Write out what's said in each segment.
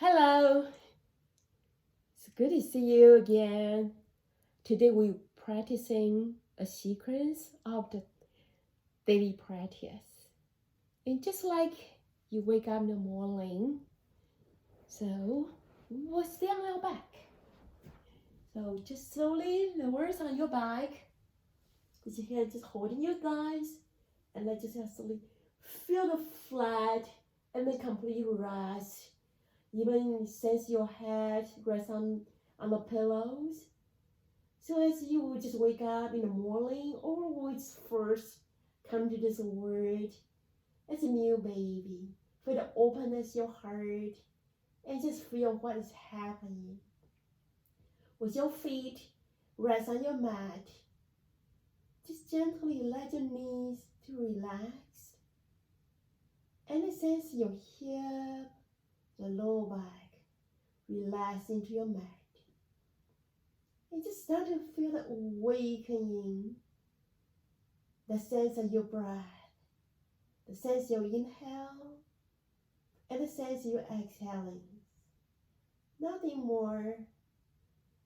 Hello, it's good to see you again. Today we're practicing a sequence of the daily practice. And just like you wake up in the morning, so we'll stay on our back. So just slowly lower on your back. With your hand just holding your thighs. And then just slowly feel the flat and then complete rest. Even sense your head rest on the pillows. So as you just wake up in the morning or when it's first come to this world as a new baby, feel the openness your heart and just feel what is happening. With your feet rest on your mat, just gently let your knees to relax and sense your hip, the lower back, relax into your mat. And just start to feel the awakening, the sense of your breath, the sense you inhale, and the sense you exhaling. Nothing more,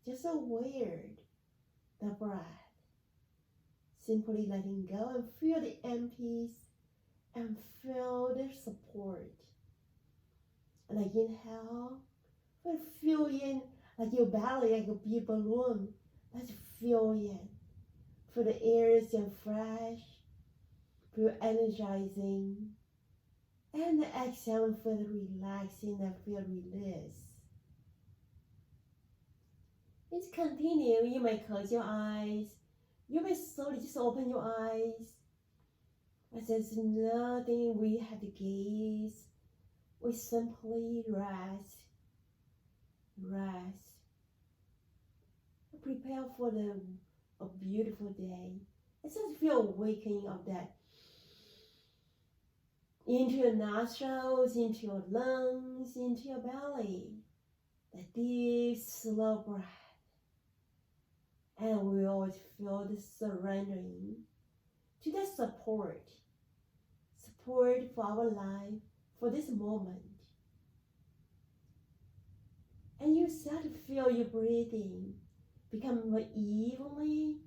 just aware the breath. Simply letting go and feel the empties and feel the support. And I inhale, feel in like your belly, like a big balloon. Let's feel in. Feel the air is fresh, feel energizing. And exhale, feel relaxing and feel release. Let's continue. You may close your eyes. You may slowly just open your eyes. As there's nothing we have to gaze. We simply rest. Rest. Prepare for a beautiful day. It's just feel awakening of that. Into your nostrils, into your lungs, into your belly. The deep, slow breath. And we always feel the surrendering to the support for our life, for this moment. And you start to feel your breathing become more evenly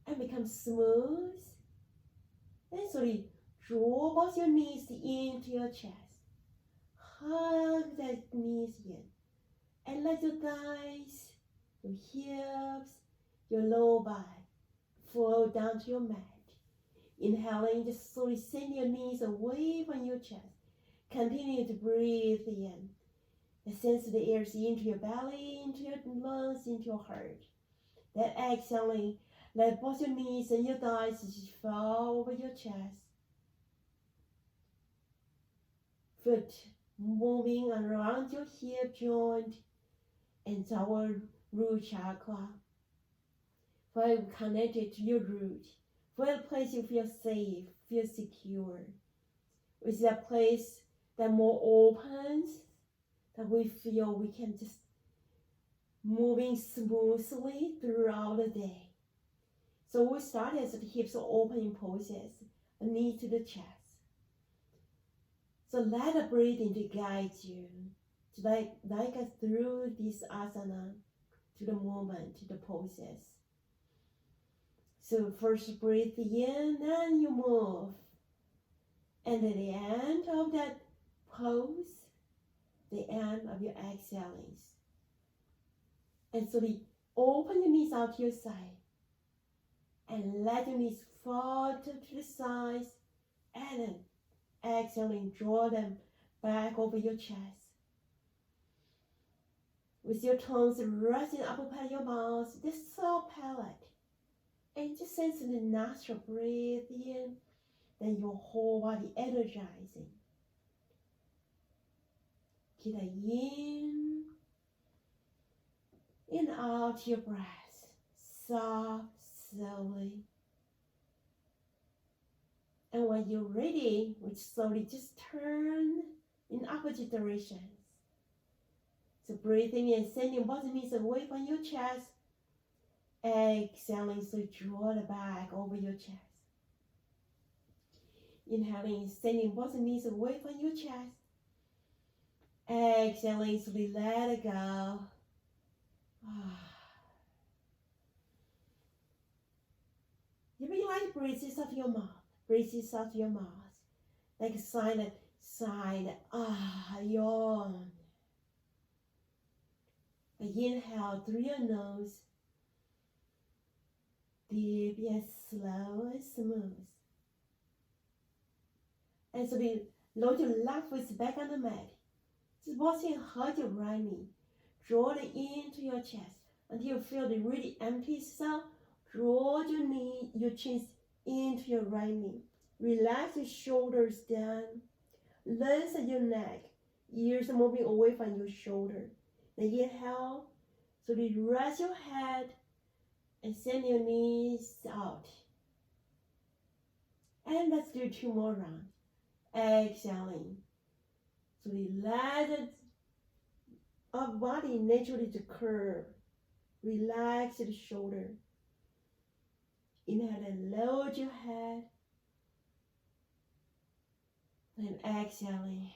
and become smooth. And slowly draw both your knees into your chest. Hug that knees in. And let your thighs, your hips, your lower back flow down to your mat. Inhaling, just slowly send your knees away from your chest. Continue to breathe in. And sense the air into your belly, into your lungs, into your heart. Then exhaling, let both your knees and your thighs just fall over your chest. Foot moving around your hip joint and our root chakra. Feel connected to your root. Feel a place you feel safe, feel secure. It's a place that more opens, that we feel we can just moving smoothly throughout the day. So we start as the hips are opening poses, a knee to the chest. So let the breathing to guide you, to like us through this asana, to the movement, to the poses. So first breathe in and you move. And at the end of that pose, the end of your exhaling. And slowly open your knees out to your side. And let your knees fall to the sides. And then exhaling, draw them back over your chest. With your tongues resting upper part of your mouth, the soft palate. And just sense the nostril breathe in, then your whole body energizing. Keep it in out your breath, soft, slowly. And when you're ready, we slowly just turn in opposite directions. So breathing in, sending both knees away from your chest. Exhaling, so draw the back over your chest. Inhaling, sending both knees away from your chest. Exhaling, slowly let it go. You realize breathes out your mouth. Breathes out your mouth. Like a silent yawn. Inhale through your nose. Deep yet slow and smooth. And so load your left foot back on the mat. Just watching how your right knee. Draw it into your chest until you feel the really empty cell. Draw your chin into your right knee. Relax your shoulders down. Lengthen your neck. Ears moving away from your shoulder. Then inhale. So you rest your head and send your knees out. And let's do 2 more rounds. Exhaling. So we let our body naturally to curve. Relax the shoulder. Inhale and load your head. And exhaling.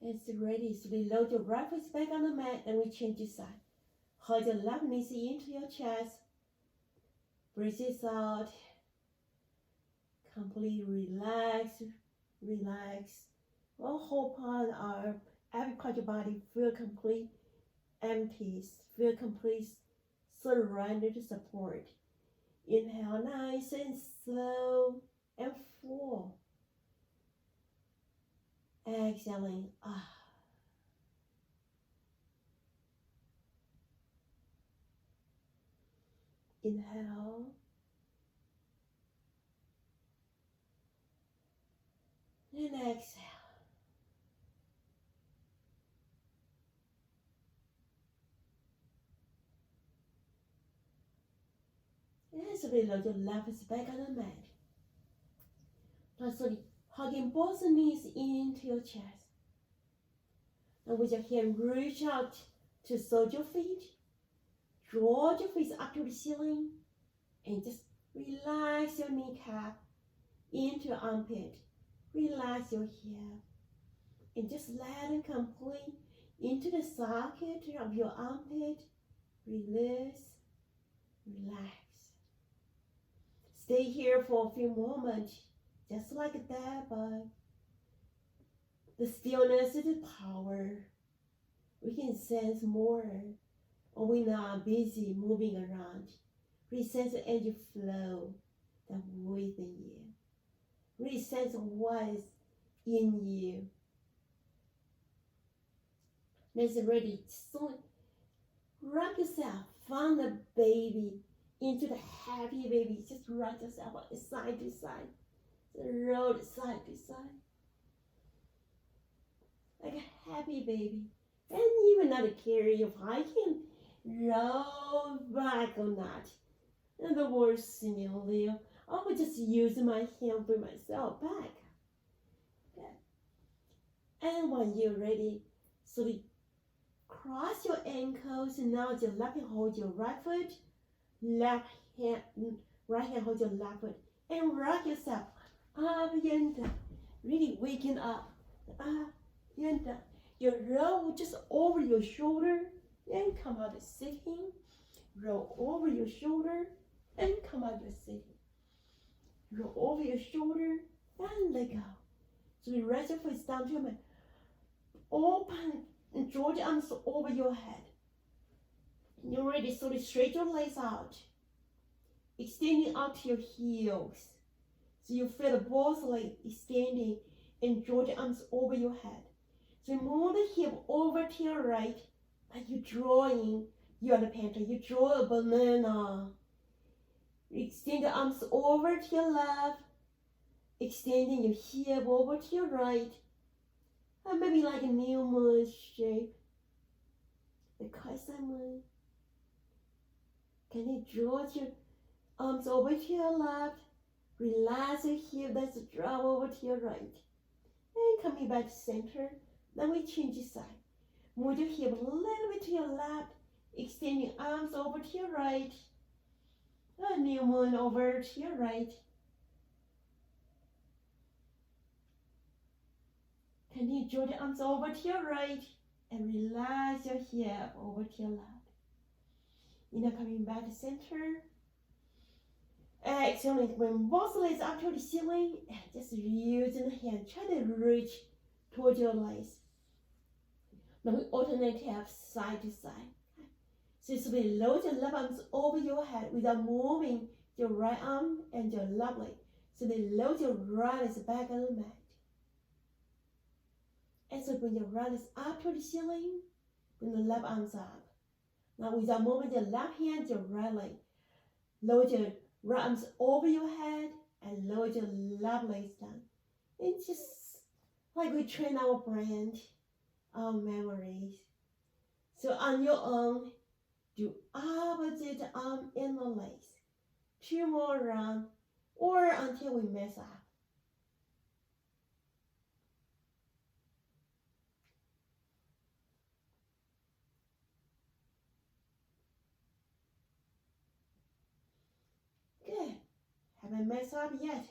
It's ready. So we load your right foot back on the mat and we change the side. Hold your left knee into your chest. Breathe it out. Completely relax. Relax. All whole part of every part of your body feel complete empty. Feel complete surrender to support. Inhale nice and slow and full. Exhaling. Inhale. And exhale. And slowly load your left foot back on the mat. Now slowly hugging both knees into your chest. And with your hand, reach out to sole your feet. Draw your feet up to the ceiling. And just relax your kneecap into your armpit. Relax your hip. And just let it complete into the socket of your armpit. Release. Relax. Stay here for a few moments. Just like that, but the stillness is the power. We can sense more, or we're not busy moving around. We sense the energy flow that within you. We sense what is in you. Let's ready. So rock yourself from the baby into the happy baby. Just rock yourself side to side. Roll it side to side. Like a happy baby. And even not care if I can roll back or not. In the worst scenario, I would just use my hand for myself back. Okay. And when you're ready, so we cross your ankles and now your left hand hold your right foot, right hand hold your left foot, and rock yourself up and down. Really waking up. Up and down. You roll just over your shoulder and come out of sitting. Roll over your shoulder and come out of sitting. Roll over your shoulder and let go. So you rest your face down to your mat. Open and draw your arms over your head. You're ready, so straight your legs out. Extending out to your heels. So you feel both legs extending and draw your arms over your head. So move the hip over to your right, like you're drawing, you're the painter, you draw a banana. Extend the arms over to your left, extending your hip over to your right, and maybe like a new moon shape, the crescent moon. Can you draw your arms over to your left, relax your hip, let's drop over to your right, and coming back to center. Then we change the side. Move your hip a little bit to your left Extending arms over to your right. A new moon over to your right. Continue to draw the arms over to your right and relax your hip over to your left. Inhale, coming back to center. Exhaling, bring both legs up to the ceiling and just using the hand, try to reach towards your legs. Now we alternate taps side to side. So slowly lower your left arms over your head without moving your right arm and your left leg. So they lower your right legs back on the mat. And so bring your right legs up to the ceiling, bring the left arms up. Now without moving your left hand, your right leg. Lower your right arms over your head and lower your left legs down. It's just like we train our brain, our memories. So on your own, do opposite arm and the legs. 2 more rounds or until we mess up. Good. Haven't messed up yet.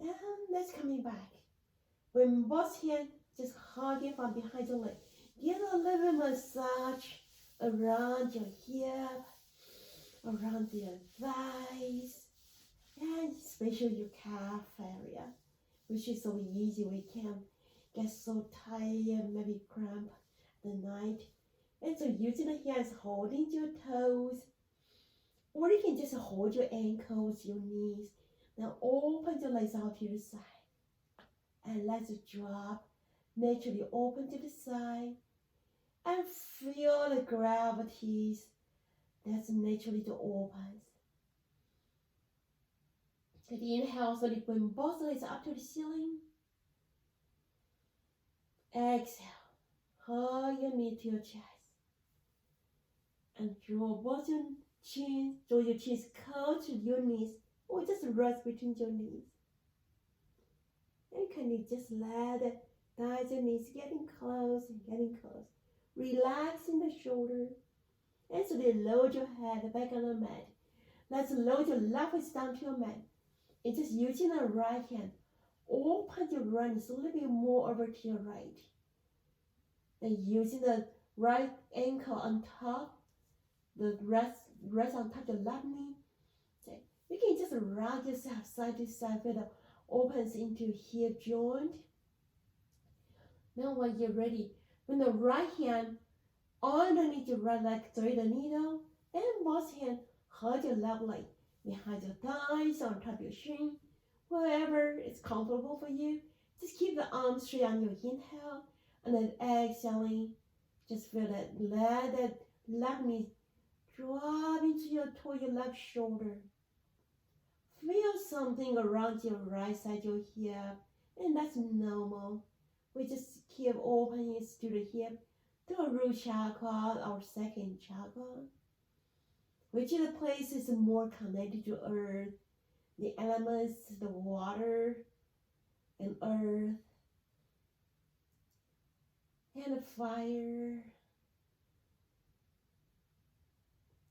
And let's coming back. When both hands just hugging from behind your leg. Give a little massage around your hip, around your thighs, and especially your calf area, which is so easy. We can get so tired, maybe cramp the night. And so using the hands holding your toes, or you can just hold your ankles, your knees. Now open your legs out to the side. And let's drop, naturally open to the side. And feel the gravity that's naturally to open. Take the inhale, slowly bring both legs up to the ceiling. Exhale, hug your knee to your chest. And draw both your chins, draw your chins close to your knees, or just rest between your knees. And can you just let the thighs and knees getting close and getting close. Relaxing the shoulder. And so then lower your head back on the mat. Let's lower your left foot down to your mat. And just using the right hand, open your right knee a little bit more over to your right. And using the right ankle on top, the rest on top of your left knee. Okay. You can just rock yourself side to side with the opens into hip joint. Now when you're ready, with the right hand underneath your right leg, thread the needle, and both hands hold your left leg behind your thighs, on top of your shin, wherever is comfortable for you. Just keep the arms straight on your inhale, and then exhaling, just feel that, let that left knee drop into your left shoulder. Feel something around your right side, your hip, and that's normal. We just keep opening to the hip, to the root chakra, our second chakra, which is the place is more connected to earth, the elements, the water, and earth, and the fire,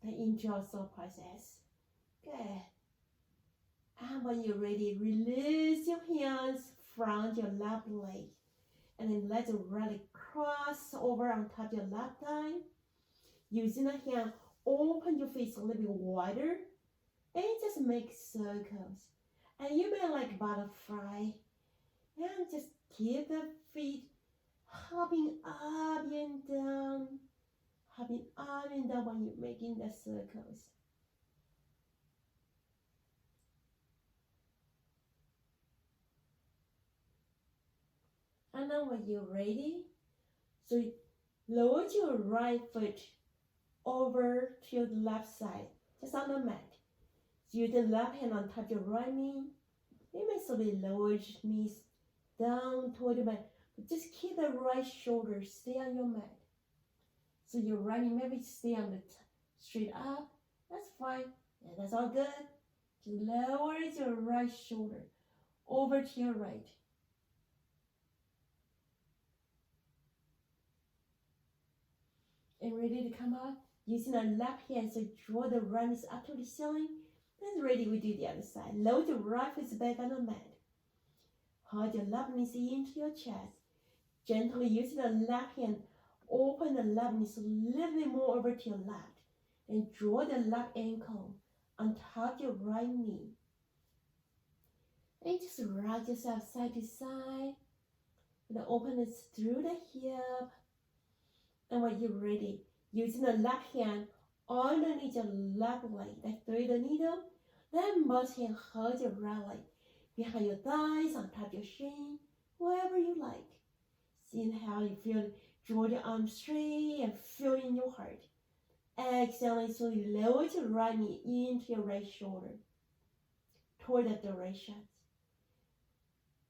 the enjoy soul process. Good. And when you're ready, release your hands from your left leg. And then let the right leg cross over on top of your left thigh. Using the hand, open your feet a little bit wider. And just make circles. And you may like butterfly. And just keep the feet hopping up and down. Hopping up and down when you're making the circles. And now when you're ready, so lower your right foot over to your left side, just on the mat. So use the left hand on top of your right knee. You may slowly lower your knees down toward the mat, but just keep the right shoulder stay on your mat. So your right knee maybe stay on the straight up. That's fine. Yeah, that's all good. Just lower your right shoulder over to your right. And ready to come out. Using our left hand, so draw the right knee up to the ceiling. And ready, we do the other side. Lower the right foot back on the mat. Hold your left knee into your chest. Gently using the left hand, open the left knee a little bit more over to your left. And draw the left ankle on top of your right knee. And just rock yourself side to side. The openness through the hip. And when you're ready, using the left hand underneath your left leg, like thread the needle. Then both hands hold your right leg behind your thighs, on top of your shin, wherever you like. Inhale, you feel, draw your arms straight and feel in your heart. Exhaling, slowly lower your right knee into your right shoulder, toward that direction.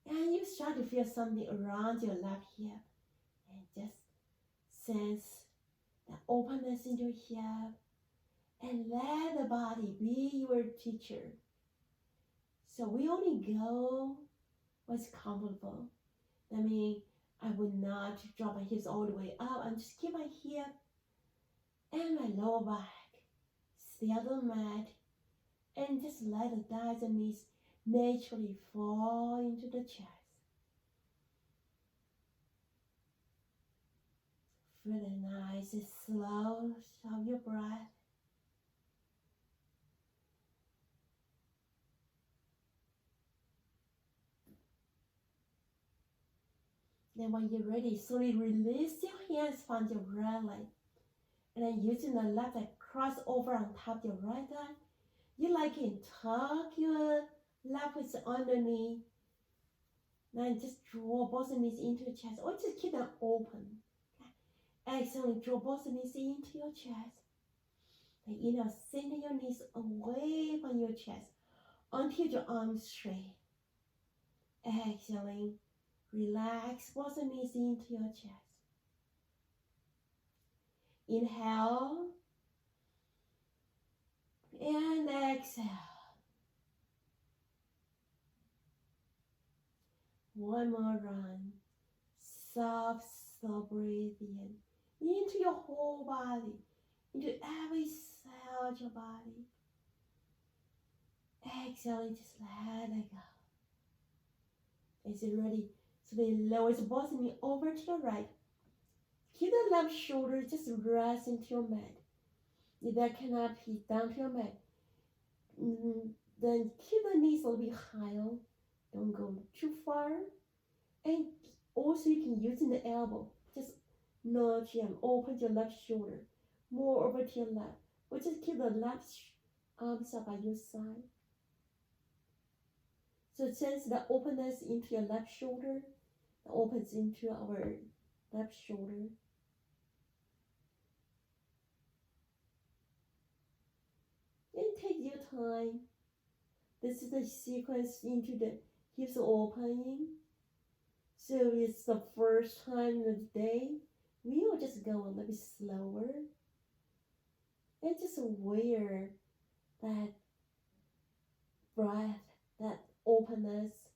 And you start to feel something around your left hip. And just sense the openness in your hip. And let the body be your teacher. So we only go what's comfortable. I mean, I would not drop my hips all the way up and just keep my hip and my lower back stay on the mat and just let the thighs and knees naturally fall into the chest. Feel the nice slow of your breath. Then when you're ready, slowly release your hands from your right leg. And then using the left leg, cross over on top of your right leg. You like it, tuck your left foot underneath. Then just draw both knees into your chest, or just keep them open. Okay. Exhale, draw both knees into your chest. Then inhale, send your knees away from your chest until your arms straight. Exhaling, relax both knees into your chest. Inhale and exhale. One more run. Soft, slow breathing into your whole body, into every cell of your body. Exhaling, just let it go. Is it ready? So then lower both knees over to the right. Keep the left shoulder just rest into your mat. If that cannot hit down to your mat, then keep the knees a little bit higher. Don't go too far. And also you can use in the elbow. Just nudge and open your left shoulder more over to your left. Or just keep the left arms up by your side. So sense the openness into your left shoulder. The opens into our left shoulder. And take your time. This is the sequence into the hips opening. So it's the first time of the day. We will just go a little bit slower. And just aware that breath, that openness.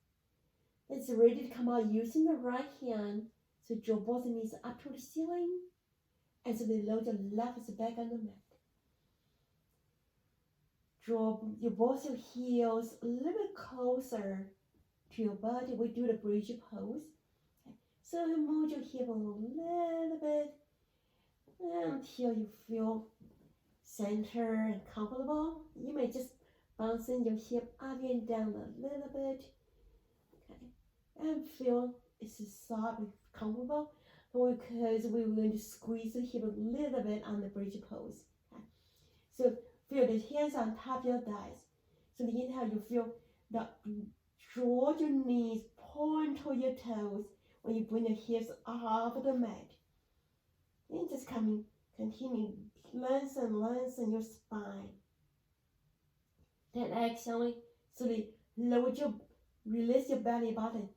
It's ready to come out using the right hand. So draw both knees up to the ceiling. And so below the left is back on the mat. Draw both your heels a little bit closer to your body. We do the bridge pose. Okay. So you move your hip a little bit until you feel center and comfortable. You may just bounce in your hip up and down a little bit. Okay. And feel it's soft and comfortable because we're going to squeeze the hip a little bit on the bridge pose. Okay. So feel the hands on top of your thighs. So the inhale, you feel the draw your knees, point to your toes when you bring your hips off the mat. And just continue, lengthen your spine. Then exhaling, slowly release your belly button.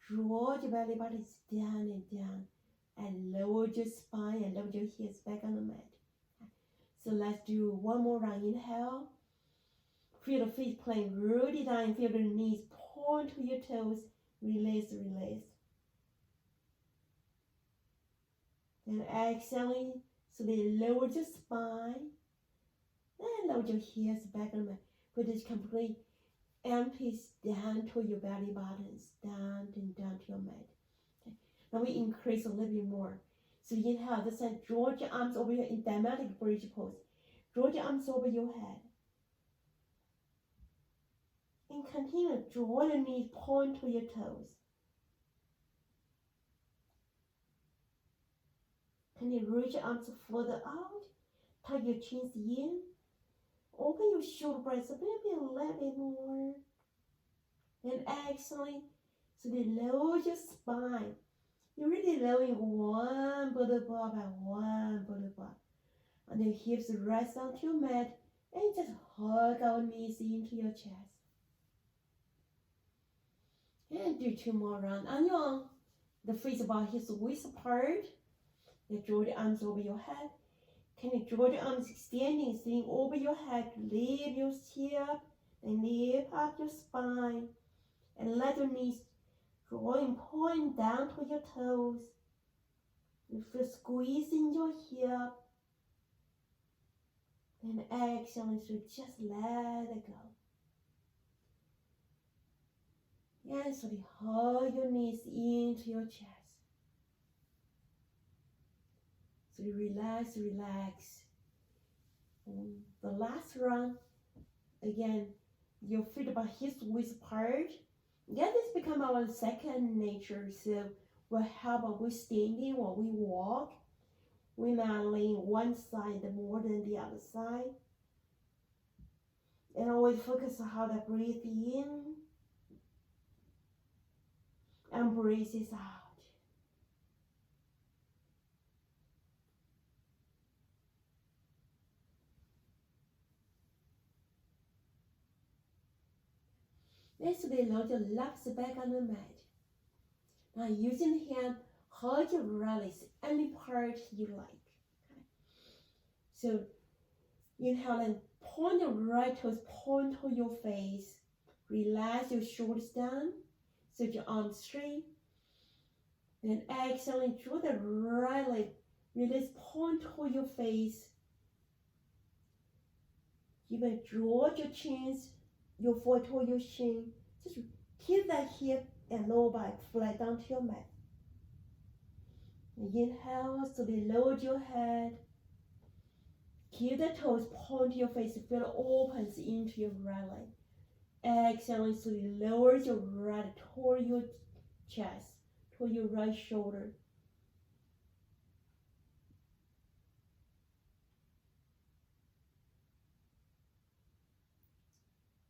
Draw your belly button down and down. And lower your spine and lower your hips back on the mat. So let's do one more round. Inhale. Feel the feet playing really down. Feel the knees point to your toes. Release, release. Then exhaling, Slowly lower your spine. And lower your heels back on the mat. Put this complete empties down to your belly buttons. Down and down to your mat. Okay. Now we increase a little bit more. So inhale, this time draw your arms over here in diametric bridge pose. Draw your arms over your head. And continue, draw your knees, point to your toes. Can you reach your arms further out? Tuck your chins in. Open your shoulder blades a little bit more. And exhaling, so they lower your spine. You're really lowering one vertebra by one vertebra. And the hips rest onto your mat. And just hug our knees into your chest. And do 2 more rounds. On your own, the feet about hips width apart. You draw the arms over your head. Can you draw the arms extending, sitting over your head? Lift your hip and lift up your spine. And let your knees drawing point down to your toes. You feel squeezing your hip. And exhaling, so just let it go. And so you hold your knees into your chest. So you relax, relax. And the last round, again, your feet about hips width apart. That has become our second nature. So we'll help with standing while we walk. We're not laying one side more than the other side. And always focus on how to breathe in and breathe out. Next, load your legs back on the mat. Now, using the hand, hold your release any part you like. Okay. So, inhale and point your right toes, point to your face. Relax your shoulders down, set your arms straight. Then exhale and draw the right leg. Release, point to your face. You may draw your chins, your foot to your chin. Just keep that hip and lower back flat down to your mat. Inhale, slowly lower your head. Keep the toes point to your face, feel it opens into your right leg. Exhale, slowly lower your right toward your chest, toward your right shoulder.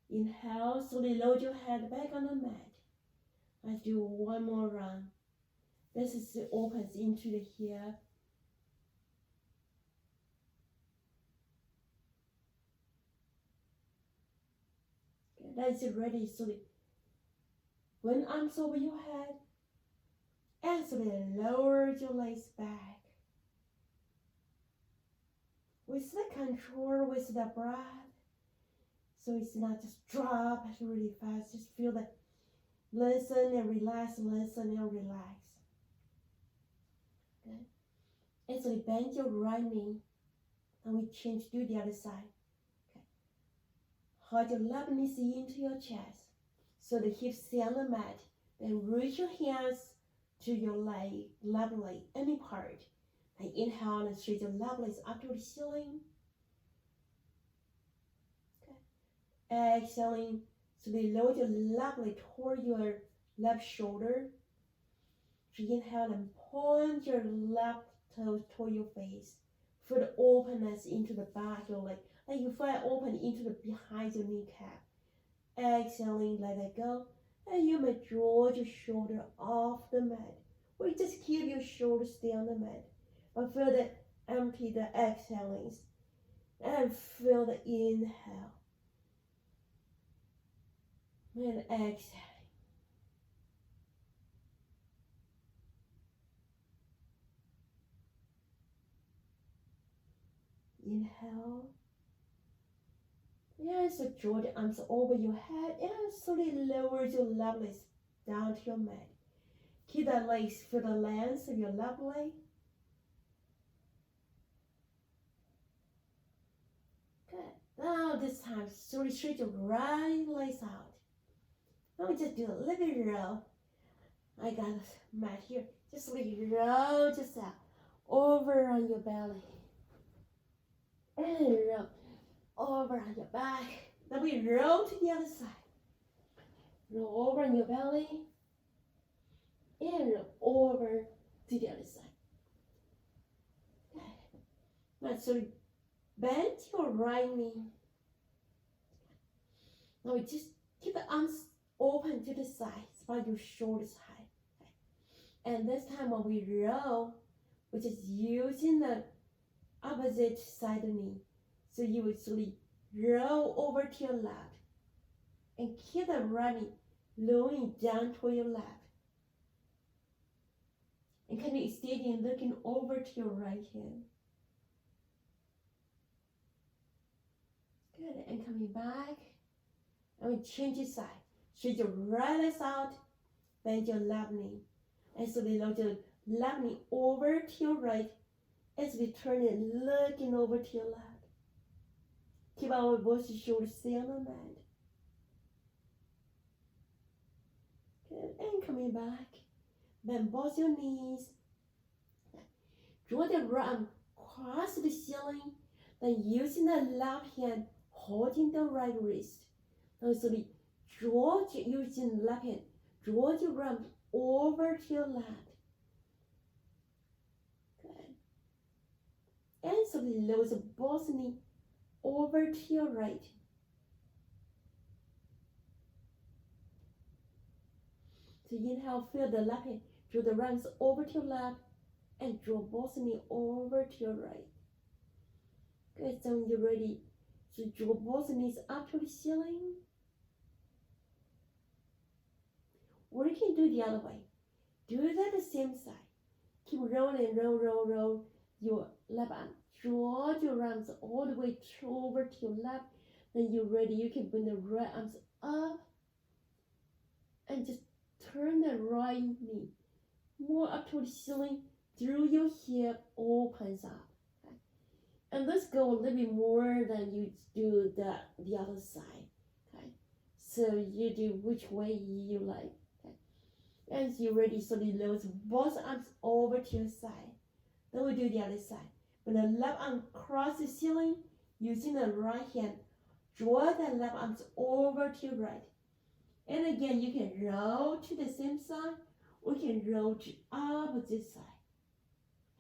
Inhale, slowly lower your head back on the mat. Let's do one more round. This is opens into the hip. Okay, that's ready. Slowly. One arms over your head. And slowly lower your legs back. With the control, with the breath. So it's not just drop really fast. Just feel that. Listen and relax, listen and relax. Okay. And so bend your right knee. And we change to the other side. Okay. Hold your left knee into your chest. So the hips stay on the mat. Then reach your hands to your leg, left leg, any part. And inhale and stretch your left legs up to the ceiling. Okay. Exhaling. So they lower your left leg toward your left shoulder. Inhale and point your left toes toward your face. Feel the openness into the back of your leg. Like you feel it open into the behind your kneecap. Exhaling, let it go. And you may draw your shoulder off the mat. Or you just keep your shoulders stay on the mat. But feel the empty, the exhalings. And feel the inhale. And exhale. Inhale. Yeah, so draw the arms over your head and slowly lower your left legs down to your mat. Keep the legs, feel the length of your left leg. Now this time, slowly stretch your right legs out. Now we just do a little bit roll. I got a mat here. Just roll just out over on your belly. And roll over on your back. Then we roll to the other side. Roll over on your belly. And roll over to the other side. Okay. Now so bend your right knee. Now we just keep the arms open to the sides while your shoulders high. Okay. And this time when we roll, we're just using the opposite side knee. So you will slowly roll over to your left and keep the right knee lowering down toward your left. And kind of extending, looking over to your right hand. Good, and coming back. And we change your side. Stretch your right leg out, bend your left knee. And slowly lower your left knee over to your right as we turn it, looking over to your left. Keep our both shoulders stay on the mat. Good, and coming back. Bend both your knees. Draw the right arm across the ceiling. Then using the left hand, holding the right wrist. Now slowly draw using the left hand. Draw your arm over to your left. Good. And slowly lower both knees over to your right. So inhale, feel the left hand. Draw the arms over to your left and draw both knees over to your right. Good, so when you're ready, so draw both knees up to the ceiling. Or you can do the other way. Do that the same side. Keep rolling, roll your left arm. Draw your arms all the way over to your left. Then you're ready, you can bring the right arms up and just turn the right knee more up to the ceiling through your hip, opens up. Okay? And let's go a little bit more than you do the other side. Okay, so you do which way you like. Okay, as you're ready, slowly lower both arms over to your side. Then we do the other side. When the left arm cross the ceiling, using the right hand, draw the left arms over to your right. And again, you can roll to the same side, or you can roll to opposite side.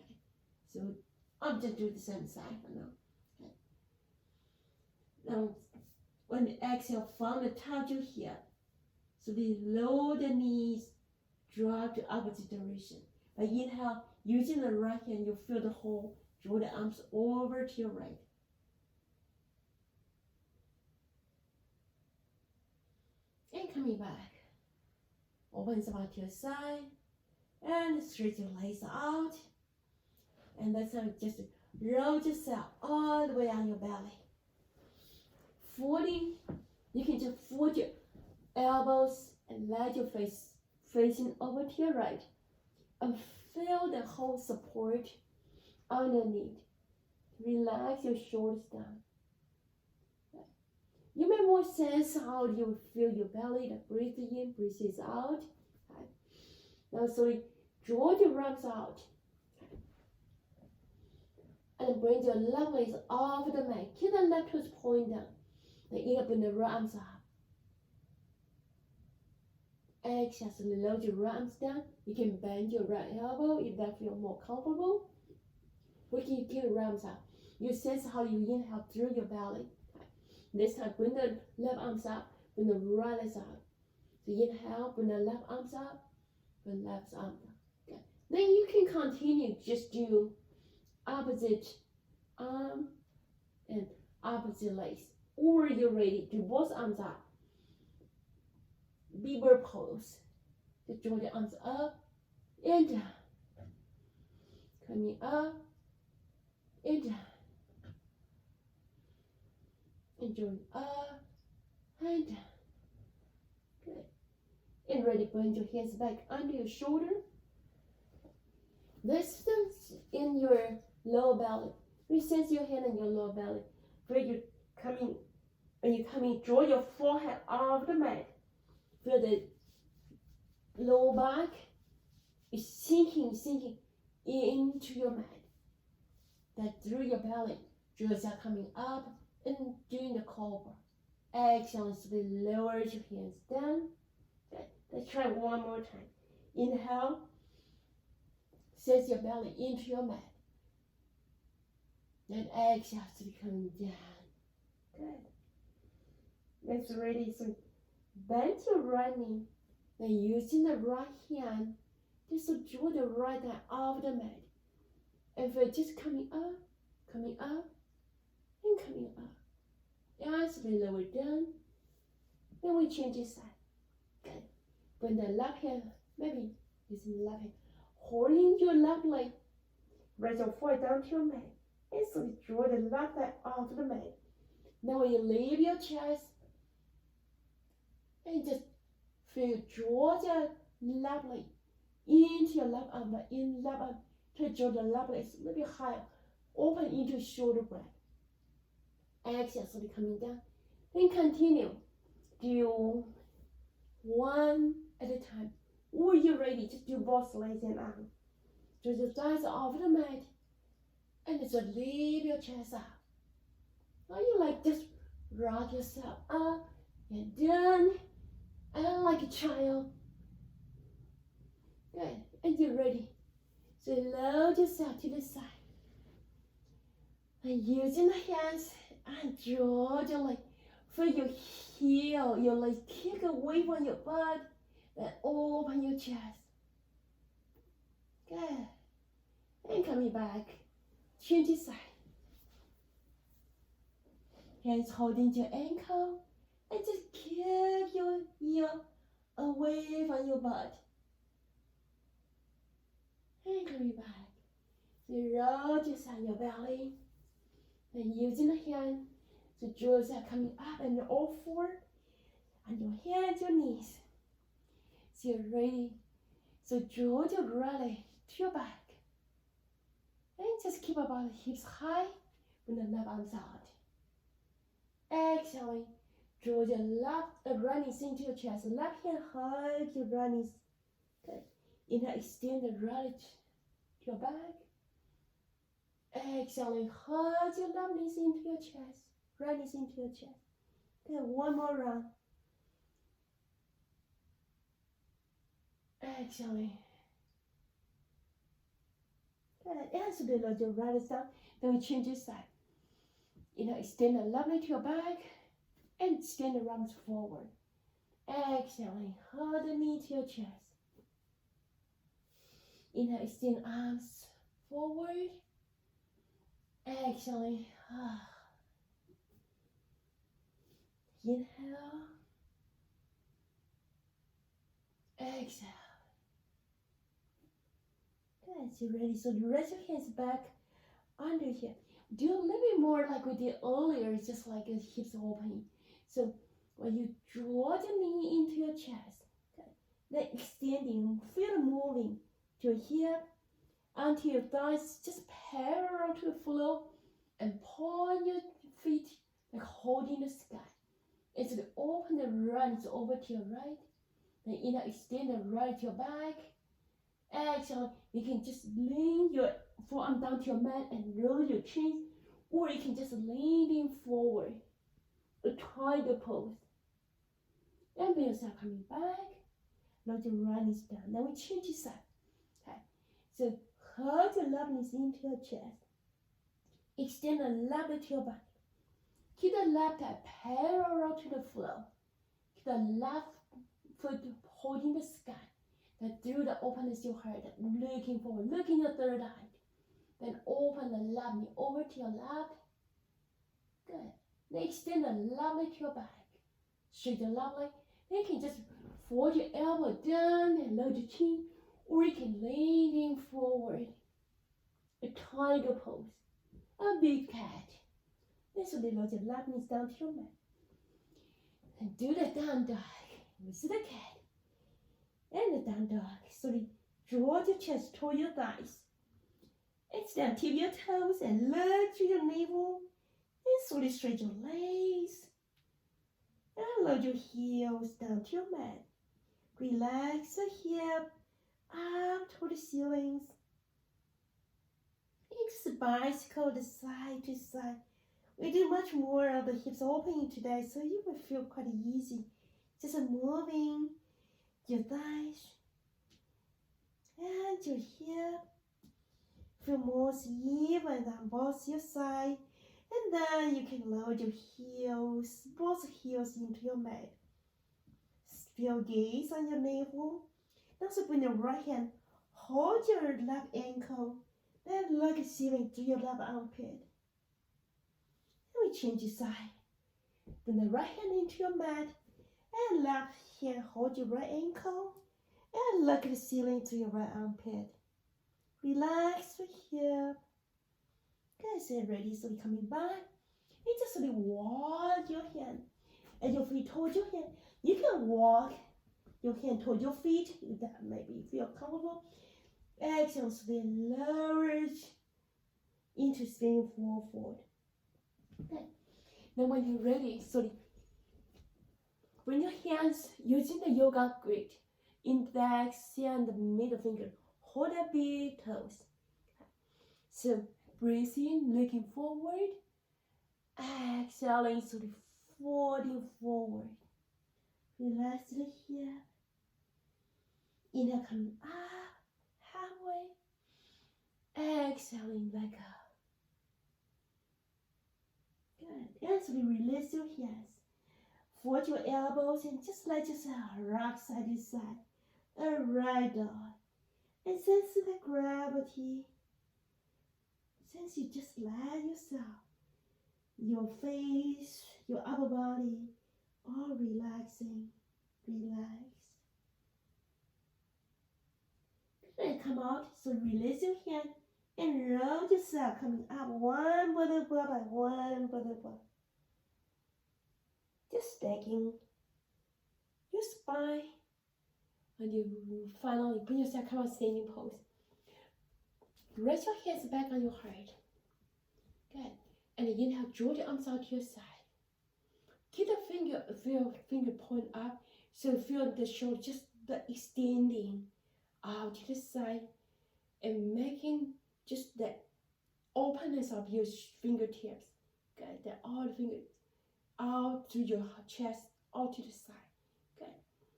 Okay. So I'll just do the same side for now. Okay. Now, when you exhale from the top of your hip, so they lower the knees, drop to opposite direction. By inhale, using the right hand, you feel the hole, draw the arms over to your right. And coming back, open out to your side, and stretch your legs out. And that's how just roll yourself all the way on your belly. Folding, you can just fold your elbows and let your face facing over to your right. And feel the whole support underneath. Relax your shoulders down. You may more sense how you feel your belly, the breathe in, breathe out. Okay. Now slowly draw your arms out. Okay. And bring your left legs off the mat. Keep the left toes point down. Then inhale, bring the right arms up. Exhale, slowly lower your right arms down. You can bend your right elbow if that feels more comfortable. We can keep the arms up. You sense how you inhale through your belly. This time, bring the left arms up, bring the right legs up. So inhale, bring the left arms up, bring the left arm down. Okay. Then you can continue, just do opposite arm and opposite legs. Or you're ready, do both arms up. Beaver pose. Just draw the arms up and down. Coming up and down. And join up and down. Good. And ready, bring your hands back under your shoulder. Distance in your lower belly. Resense your hand in your lower belly. Feel you coming When you come in, draw your forehead off the mat. Feel the lower back is sinking into your mat. That through your belly, jaws are coming up and doing the cobra. Exhale, slowly lower your hands down. Good. Let's try one more time. Inhale, set your belly into your mat. Then exhale, slowly coming down. Good. Let's ready. So bend your right knee. Then using the right hand, just to draw the right hand off the mat. And we're just coming up, and coming up. As we lower down, then we change this side. Good. Bring the left hand, maybe using the left hand, holding your left leg, raise your foot down to your mat, and slowly draw the left leg off the mat. Now when you leave your chest, and just feel draw the left leg into your left arm, but in left arm, to draw the left leg a little bit higher, open into shoulder blade. Exhale, slowly coming down. Then continue. Do one at a time. Or you're ready, just do both legs and arms. Draw your thighs off the mat. And just leave your chest up. Now you like just rock yourself up and down. And like a child. Good. And you're ready. So load yourself to the side. And using the hands, and draw your leg. Feel your heel, your legs kick away from your butt. Then open your chest. Good. And coming back. Change the side. Hands holding your ankle. And just kick your heel away from your butt. And coming back. So roll just on your belly. And using the hand, the jaws are coming up and all four, and your hands, your knees. So you're ready. So draw your right leg to your back. And just keep about the hips high with the left arms out. Exhaling, draw your right knees into your chest. Left hand hug your right knees. Good. Inhale, extend the right to your back. Exhaling, hug your left knees into your chest, right knees into your chest. Okay, one more round. Exhaling. Good. And so then load your right leg down. Then we change this side. Inhale, extend the left leg to your back and extend the arms forward. Exhaling, hug the knee to your chest. Inhale, extend arms forward. Exhaling. Inhale. Exhale. Good. So ready. So raise your hands back under here. Do a little bit more like we did earlier. It's just like the hips opening. So when you draw the knee into your chest, okay, then extending, feel moving to your hip. Until your thighs just parallel to the floor, and point your feet like holding the sky. And so open the right over to your right. Then inhale, extend the right to your back. Exhale, you can just lean your forearm down to your mat and roll your chin, or you can just lean forward, a tiger pose. And bring yourself coming back. Load your right knees down. Then we change the side. Okay, so hug the left knees into your chest. Extend the left leg to your back. Keep the left thigh parallel to the floor. Keep the left foot holding the sky. Then through the openness of your heart, looking forward, looking your third eye. Then open the left knee over to your left. Good. Then extend the left leg to your back. Straight the left leg. Then you can just fold your elbow down and load your chin. Or you can lean forward, a tiger pose, a big cat. Then so they load your left knees down to your mat. And do the down dog with the cat. And the down dog. So they draw your chest toward your thighs. And stand tip your toes and look to your navel. And slowly stretch your legs. And lower your heels down to your mat. Relax the hip up to the ceilings. Just bicycle the side to side. We do much more of the hips opening today, so you will feel quite easy. Just moving your thighs and your hip. Feel more even on both your side. And then you can lower your heels, both heels into your mat. Feel gaze on your navel. Now so bring your right hand, hold your left ankle, then look at ceiling through your left armpit. And we change the side. Bring the right hand into your mat, and left hand hold your right ankle, and look at the ceiling through your right armpit. Relax the hip. Good, so ready, so we're coming back. And just really walk your hand and your feet towards your hand. You can walk your hand toward your feet if that maybe feel comfortable. Exhale, slowly lower into spinning forward. Okay. Now when you're ready, slowly bring your hands using the yoga grip. Index and the middle finger. Hold the big toes. So breathe in, looking forward. Exhaling, slowly folding forward. Relax the hip. Inhale, coming up, halfway. Exhaling, let go. Good. And slowly release your hands. Fold your elbows and just let yourself rock side to side. A right dog. And sense the gravity. Sense you just let yourself, your face, your upper body, all relaxing. Relax. And come out, so release your hand and roll yourself, coming up one vertebra by one vertebra. Just stacking your spine. And you finally bring yourself, come out, standing pose. Raise your hands back on your heart. Good. And inhale, draw the arms out to your side. Keep the finger point up, so feel the shoulder just the extending out to the side and making just the openness of your fingertips. Good. That all the fingers out through your chest, out to the side. Good.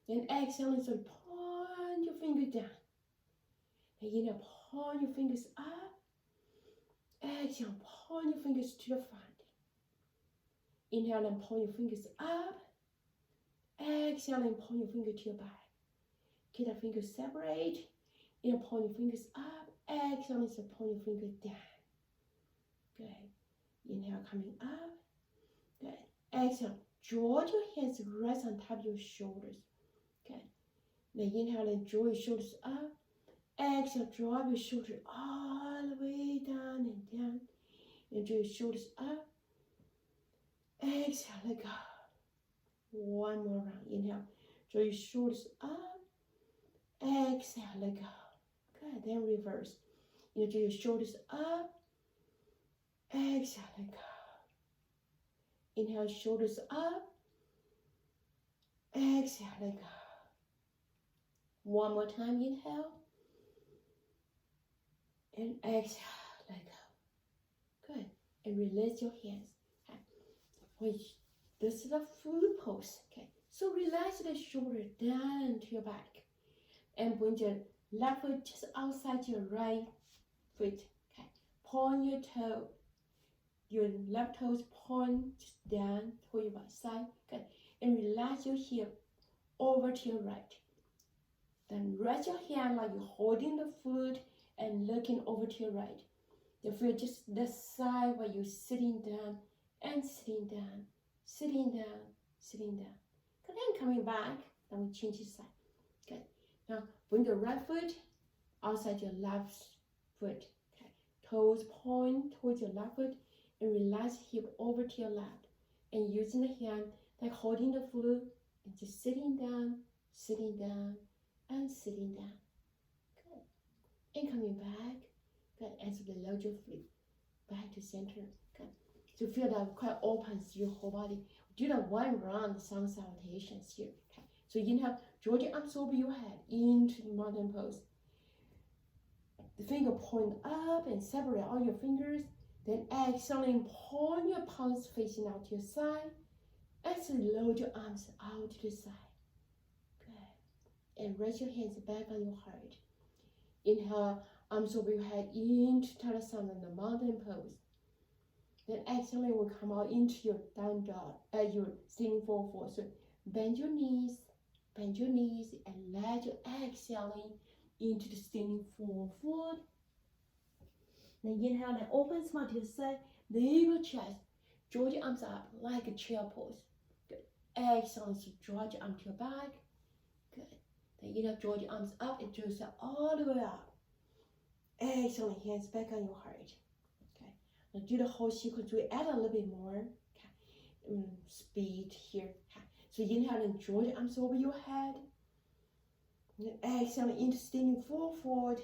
And exhaling, so point your finger down. And inhale, point your fingers up. Exhale, point your fingers to the front. Inhale and point your fingers up. Exhale and point your finger to your back. Keep the fingers separate. Inhale, point your fingers up. Exhale and point your fingers down. Good. Inhale, coming up. Good. Exhale, draw your hands rest on top of your shoulders. Good. Now inhale and draw your shoulders up. Exhale, drop your shoulders all the way down and down. And draw your shoulders up. Exhale, let go. One more round. Inhale, draw your shoulders up. Exhale, let go. Good. Then reverse. Inhale, draw your shoulders up. Exhale, let go. Inhale, shoulders up. Exhale, let go. One more time. Inhale. And exhale, let go. Good. And release your hands. This is a full pose. Okay. So relax the shoulder down to your back. And bring your left foot just outside your right foot. Okay. Point your toe. Your left toes point just down toward your right side. Good. And relax your hip over to your right. Then rest your hand like you're holding the foot and looking over to your right. You feel just the side where you're sitting down and sitting down, sitting down, sitting down. Good. Then coming back, then we change the side. Good. Now bring your right foot outside your left foot. Okay. Toes point towards your left foot and relax hip over to your left. And using the hand like holding the foot and just sitting down, and sitting down. Good. And coming back. Good. And so load your feet back to center. Good. So feel that quite opens your whole body. Do that one round sun salutations here. Okay. So inhale, draw your arms over your head into the mountain pose. The finger point up and separate all your fingers. Then exhaling, point your palms facing out to your side. Exhale, load your arms out to the side. Good. And raise your hands back on your heart. Inhale, arms over your head into Tadasana, the mountain pose. Then exhaling will come out into your down dog, your standing forward fold. So bend your knees, and let your exhaling into the standing forward fold. Then inhale and open smile to the side, lift your chest, draw your arms up like a chair pose. Good. Exhale, so draw your arm to your back. Good. Then inhale, draw your arms up and draw yourself all the way up. Exhale, hands back on your heart. Okay. Now do the whole sequence. We add a little bit more. Okay. Speed here. Okay. So inhale and draw your arms over your head. And then exhale into standing forward.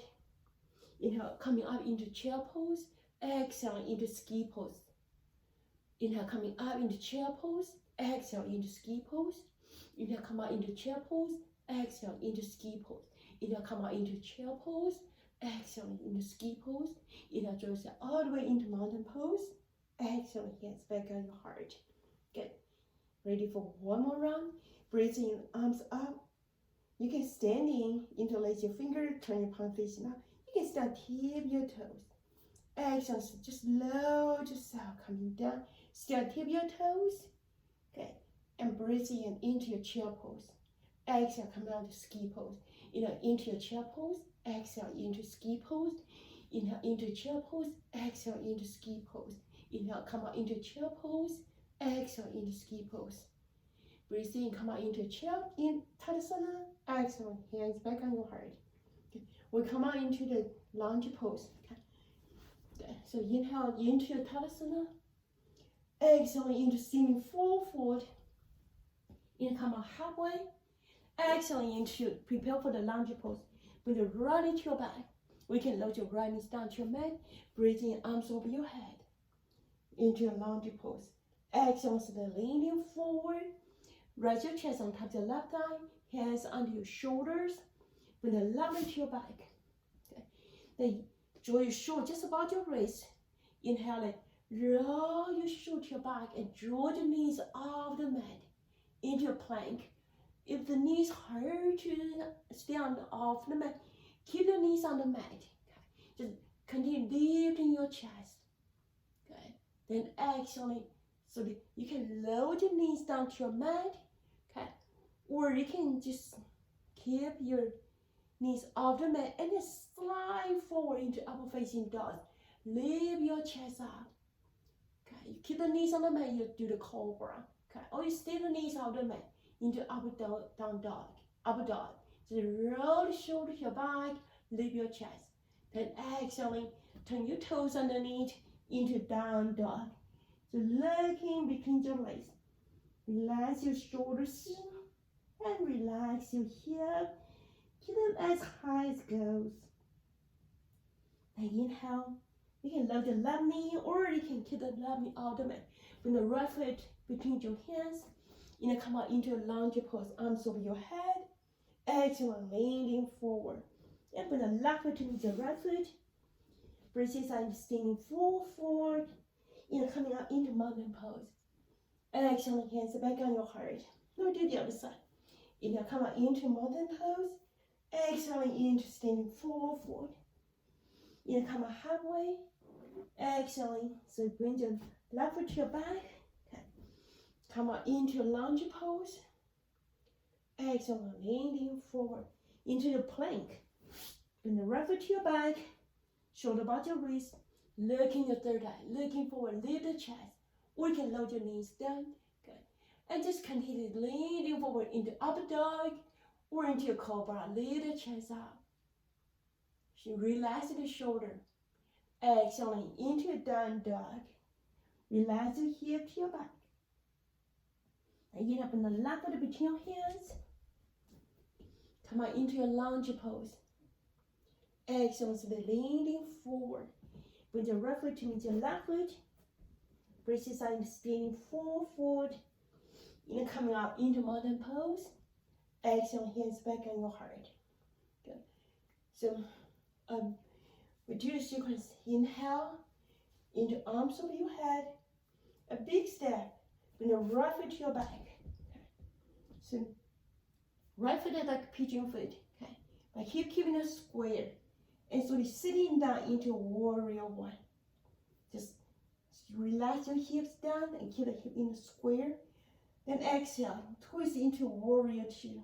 Inhale, coming up into chair pose. Exhale into ski pose. Inhale, coming up into chair pose. Exhale into ski pose. Inhale, come out into chair pose. Exhale into ski pose. Inhale, come out into chair pose. Exhale into ski pose. Inhale, draw yourself all the way into mountain pose. Exhale, hands back on your heart. Good. Ready for one more round. Breathe in, arms up. You can stand in, interlace your finger, turn your palm facing up. You can start tip your toes. Exhale, so just load yourself coming down. Still tip your toes. Okay. And breathe in into your chair pose. Exhale, come down to ski pose. Inhale, into your chair pose. Exhale, into ski pose. Inhale, into chair pose. Exhale, into ski pose. Inhale, come out into chair pose. Exhale, into ski pose. Breathe in, come out into chair, in Tadasana. Exhale, hands back on your heart. Okay. We come out into the lunge pose. Okay. So inhale into your Tadasana. Exhale into standing forward. Inhale, come out halfway. Exhale into prepare for the lunge pose. Bring the right into your back. We can load your right knees down to your mat. Breathe in, arms over your head. Into your lunge pose. Exhale, so leaning forward. Raise your chest on top of your left thigh. Hands under your shoulders. Bring the left leg to your back. Okay. Then draw your shoulder just about your wrist. Inhale and roll your shoulder to your back and draw the knees off the mat into a plank. If the knees hurt you, stay off the mat. Keep the knees on the mat. Okay. Just continue lifting your chest. Okay. Then exhaling so that you can lower your knees down to your mat. Okay. Or you can just keep your knees off the mat and then slide forward into upward facing dog. Lift your chest up. Okay. You keep the knees on the mat, you do the cobra. Okay. Or you stay the knees off the mat into upward down dog, upward dog. So roll the shoulder to your back, lift your chest. Then exhaling, turn your toes underneath into down dog. So looking between your legs. Relax your shoulders and relax your hip. Keep them as high as goes. Then inhale. You can load the left knee or you can keep the left knee out the mat. Bring the right foot between your hands. Inhale, come out into a lunge pose, arms over your head. Exhale, leaning forward. And bring the left foot to meet the right foot. Breathe inside, standing forward. Inhale, coming out into mountain pose. Exhale, hands back on your heart. Now do the other side. Inhale, come out into mountain pose. Exhaling into standing forward. Inhale, come out halfway. Exhaling, so bring your left foot to your back. Come out into lunge pose. Exhale, leaning forward into the plank. Bring the right foot to your back. Shoulder about your wrist. Looking your third eye. Looking forward. Lift the chest. Or you can load your knees down. Good. And just continue leaning forward into upper dog or into your cobra. Lift the chest up. Relax the shoulder. Exhaling into a down dog. Relax your hip to your back. And get up in the left foot between your hands. Come out into your lunge pose. Exhale, so leaning forward. Bring your right foot to meet your left foot. braces are spinning forward. Coming up into mountain pose. Exhale, hands back on your heart. Good. So we do the sequence. Inhale, into arms over your head. A big step. Bring your right foot to your back. Okay. So right foot is like pigeon foot. Okay. But keeping it square. And so you're sitting down into warrior one. Just relax your hips down and keep the hip in the square. Then exhale, twist into warrior two.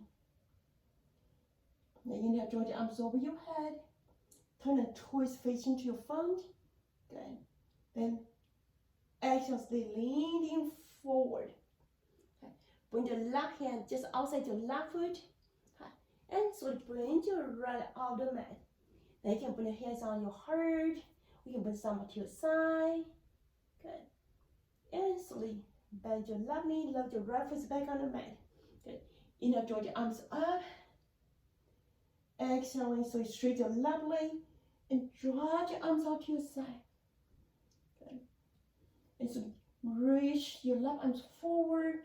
Now inhale, draw the arms over your head. Turn and twist facing to your front. Good. Then exhale, stay leaning forward. Okay. Bring the left hand just outside your left foot. Okay. And so bring your right off the mat. Then you can put your hands on your heart. You can put some to your side. Good. And slowly bend your left knee, load your right foot back on the mat. Good. Inhale, draw the arms up. Exhaling, so straight your left leg and draw your arms out to your side. Good. And so reach your left arms forward.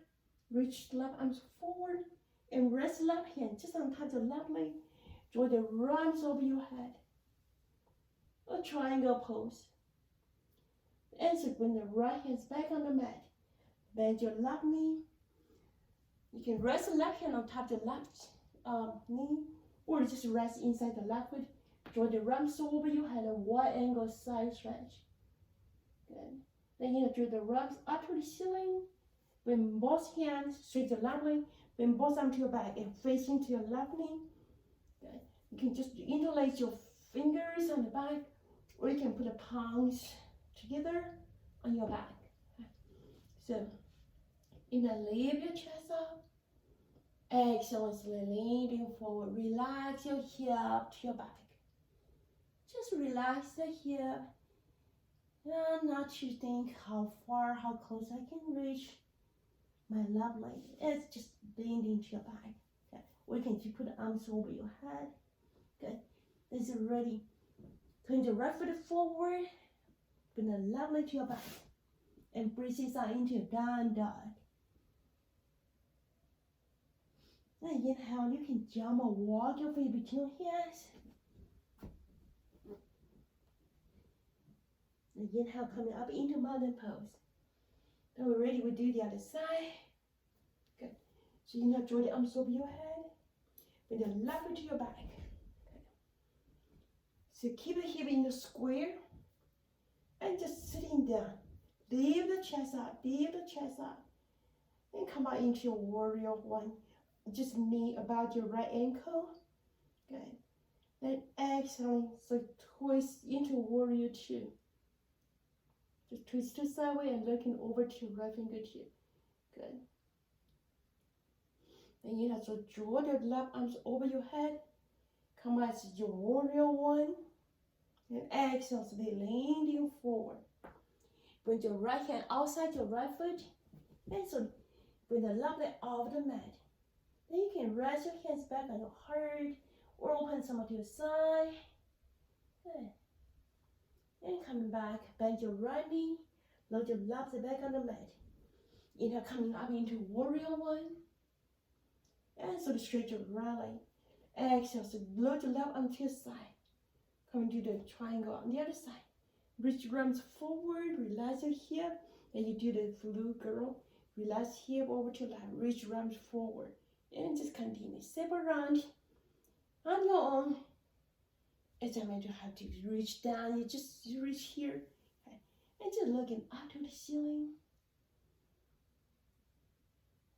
Reach the left arms forward. And rest left hand just on top of the left leg. Draw the right arms over your head. A triangle pose. And so bring the right hands back on the mat. Bend your left knee. You can rest the left hand on top of the left knee, or just rest inside the left foot. Draw the right arms over your head, a wide angle side stretch. Good. Then you draw the right arms up to the ceiling. Bring both hands straight to the left leg. Bring both arms to your back and facing to your left knee. Good. You can just interlace your fingers on the back, or you can put the palms together on your back. So, inhale, lift your chest up. Exhale, leaning forward. Relax your hip to your back. Just relax the hip. And not to think how far, how close I can reach my left leg. It's just bending to your back. Okay. Or you can just put the arms over your head. Good. This is ready. Turn the right foot forward. Bring the left leg to your back. And braces out into down dog. Then inhale, you can jump or walk your feet between your hands. And inhale, coming up into mountain pose. Then we're ready, we do the other side. Good. So inhale, draw the arms over your head. Bring the left foot to your back. Okay. So keep the hip in the square. And just sitting down. Lift the chest up, lift the chest up. And come out into your warrior one. Just knee about your right ankle. Good. Then exhaling, so twist into warrior two. Just twist to sideways and looking over to your right fingertip. Good. Then you have to draw the left arms over your head. Come out to your warrior one. And exhale, so they leaning forward. Bring your right hand outside your right foot. And so bring the left leg off the mat. Then you can rest your hands back on your heart or open some to your side. Good. And coming back, bend your right knee, load your left leg back on the mat. Inhale, coming up into warrior one. And so stretch your right leg. Exhale, so load your left arm to your side. Coming to the triangle on the other side. Reach your arms forward, relax your hip. And you do the flu girl. Relax hip over to left, reach your arms forward. And just continue. Step around on your own. As I mentioned, you have to reach down. You just reach here. Okay. And just looking up to the ceiling.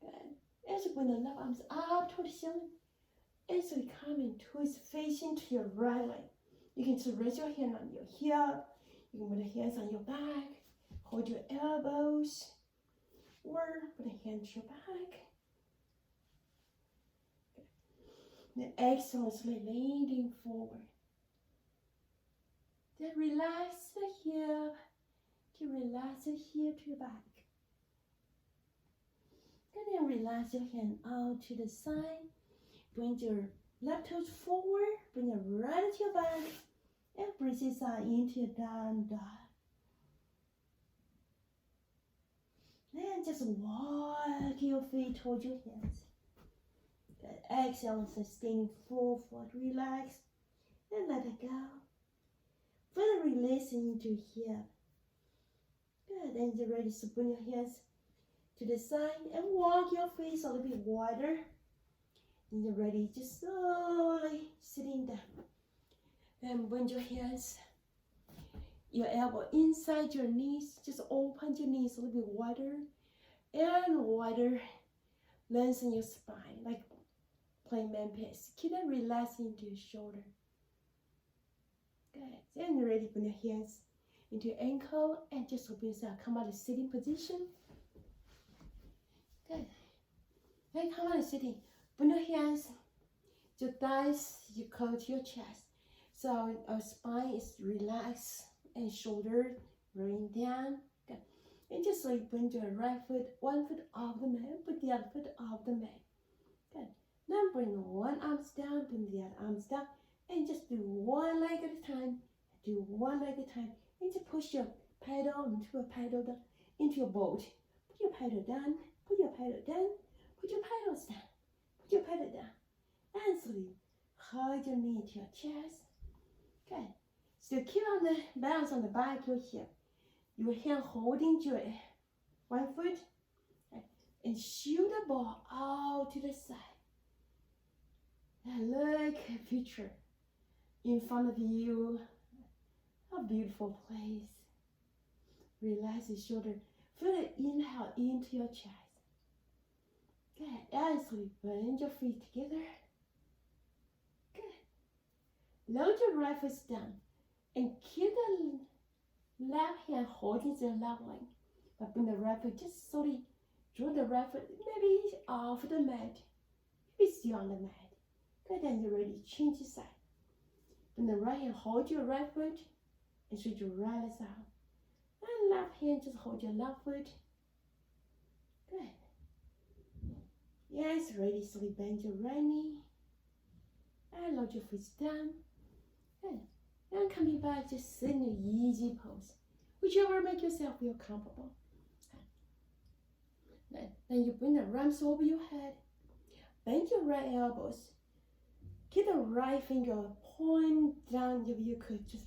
Good. As you bring the left arms up to the ceiling. As you come and twist facing to your right leg. You can just raise your hand on your hip. You can put the hands on your back. Hold your elbows. Or put a hand to your back. Then exhale, slowly leaning forward. Then relax the hip. To relax the hip to your back. And then relax your hand out to the side. Bring your left toes forward. Bring your right to your back. And braces out into your down dog. And just walk your feet towards your hands. Good. Exhale and sustain full forward. Relax and let it go. Further releasing into hip. Good. And you're ready to bring your hands to the side and walk your face a little bit wider. And you're ready, just slowly sitting down. And bend your hands, your elbow inside your knees. Just open your knees a little bit wider and wider. Lengthen your spine like playing man pace. Keep that relaxing into your shoulder. Good. Then you're ready to bring your hands into your ankle and just open yourself. Come out of sitting position. Good. Then come out of sitting. Bring your hands, your thighs, you come to your chest. So our spine is relaxed and shoulder rolling down. Good. And just like bring your right foot, one foot off the mat, put the other foot off the mat. Good. Now bring one arm down, bring the other arms down, and just do one leg at a time. Do one leg at a time. And just push your pedal into a pedal down, into your boat. Put your pedal down, put your pedal down, put your pedals down, put your pedal down. And slowly hold your knee to your chest. Good. Still keep on the balance on the back of your hip. Your hand holding your one foot. Okay. And shoot the ball out to the side. And look at a picture in front of you. A beautiful place. Relax your shoulder. Feel the inhale into your chest. Good. And slowly bend your feet together. Good. Load your right foot down and keep the left hand holding the left leg. But bring the right foot, just slowly draw the right foot maybe off the mat. Maybe still on the mat. Good. Then you're ready. Change the side. Bring the right hand, hold your right foot and stretch your right leg out. And left hand, just hold your left foot. Good. Yes, ready. Slowly bend your right knee. And load your feet down. Good. And coming back, just sit in an easy pose. Whichever make yourself feel comfortable. Then you bring the arms over your head. Bend your right elbows. Keep the right finger point down if you could. Just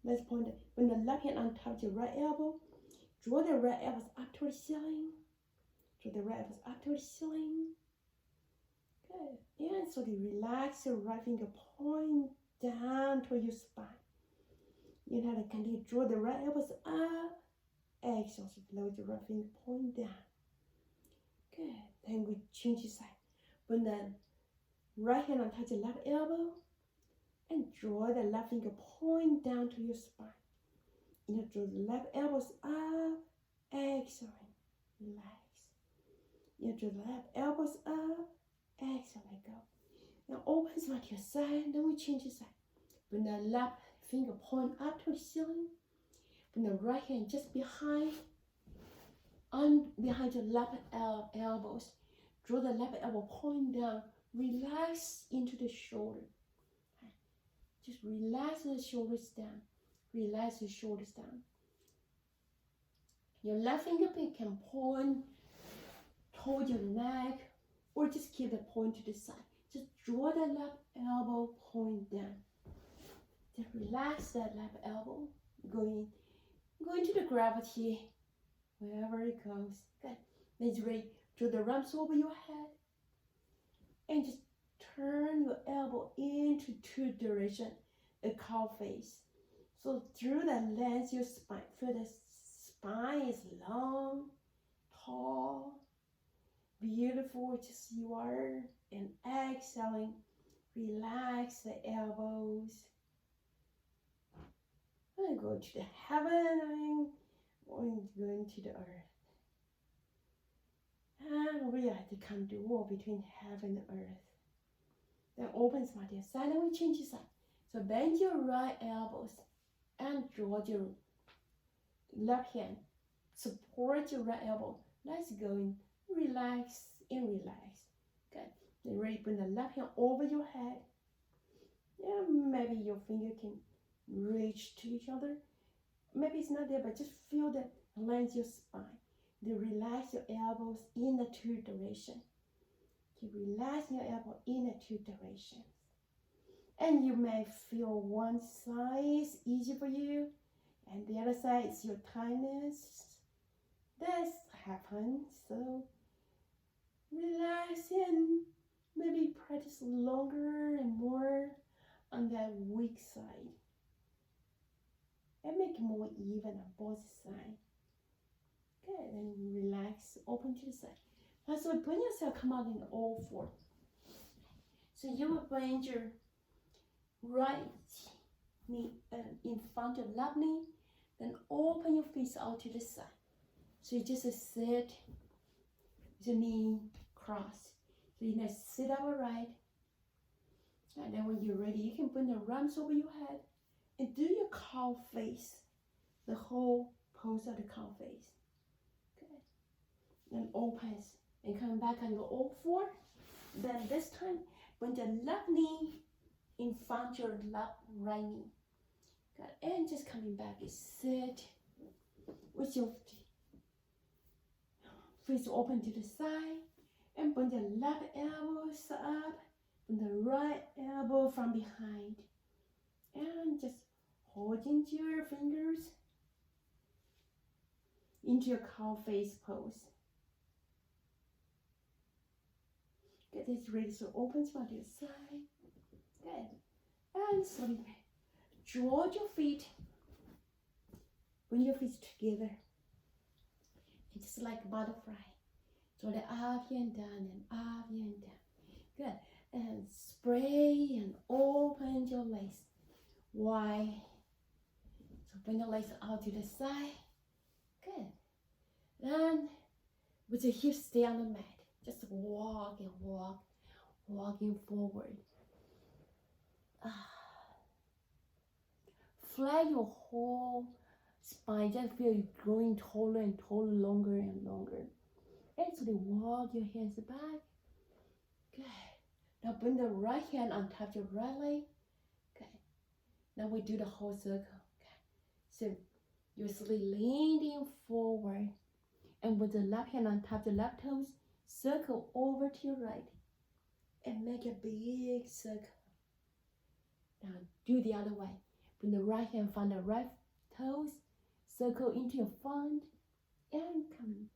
let's point it. Bring the left hand on top of your right elbow. Draw the right elbows up toward the ceiling. Draw the right elbows up toward the ceiling. Good. And slowly relax your right finger point down toward your spine. You know how to continue to draw the right elbows up. Exhale, so lower your right finger point down. Good. Then we change the side. Bring the right hand on top of the left elbow and draw the left finger point down to your spine. You know, draw the left elbows up. Exhale, relax. You know, draw the left elbows up. Exhale, let go. Now open to your side. Then we change the side. Bring the left finger point up to the ceiling. Bring the right hand just behind your left elbows. Draw the left elbow point down. Relax into the shoulder. Just relax the shoulders down. Relax the shoulders down. Your left fingertip can point toward your neck or just keep the point to the side. Just draw the left elbow point down. Just relax that left elbow. Going to the gravity wherever it goes. Good. Then it's ready. Draw the arms over your head. And just turn your elbow into two directions, a cow face. So through that length, your spine, feel the spine is long, tall, beautiful, just you are. And exhaling, relax the elbows. And go to the heaven, and going to the earth. And we are at the contour between heaven and earth. Then open smart your side and we change the side. So bend your right elbows and draw your left hand. Support your right elbow. Let's go in. Relax and relax. Good. Then ready, bring the left hand over your head. Yeah, maybe your finger can reach to each other. Maybe it's not there, but just feel that length your spine. Then relax your elbows in the two directions. Keep relaxing your elbow in the two directions. And you may feel one side is easy for you, and the other side is your tightness. This happens, so relax and maybe practice longer and more on that weak side. And make it more even on both sides. Good, and relax, open to the side. Now, so bring yourself, come out in all four. So you will bend your right knee in front of left knee, then open your feet out to the side. So you just sit, the knee cross. So you just sit upright. And then when you're ready, you can bring the arms over your head and do your cow face, the whole pose of the cow face. Good. Then opens and come back on your all four. Then this time, bring the left knee in front of your right knee. Good. And just coming back, you sit with your feet open to the side and bring the left elbows up, bring the right elbow from behind. And just hold into your fingers into your cow face pose. Get this ready, so open from the side. Good. And slowly draw your feet, bring your feet together. It's just like a butterfly. Draw it up here and down and up here and down. Good. And spray and open your legs wide. So bring your legs out to the side. Good. And with your hips stay on the mat. Just walk and walk, walking forward. Flat your whole spine. Just feel you growing taller and taller, longer and longer. And so they walk your hands back. Good. Now bring the right hand on top of your right leg. Okay. Now we do the whole circle. Okay. So you're slowly leaning forward. And with the left hand on top of the left toes, circle over to your right. And make a big circle. Now do the other way. Bring the right hand from the right toes, circle into your front, and come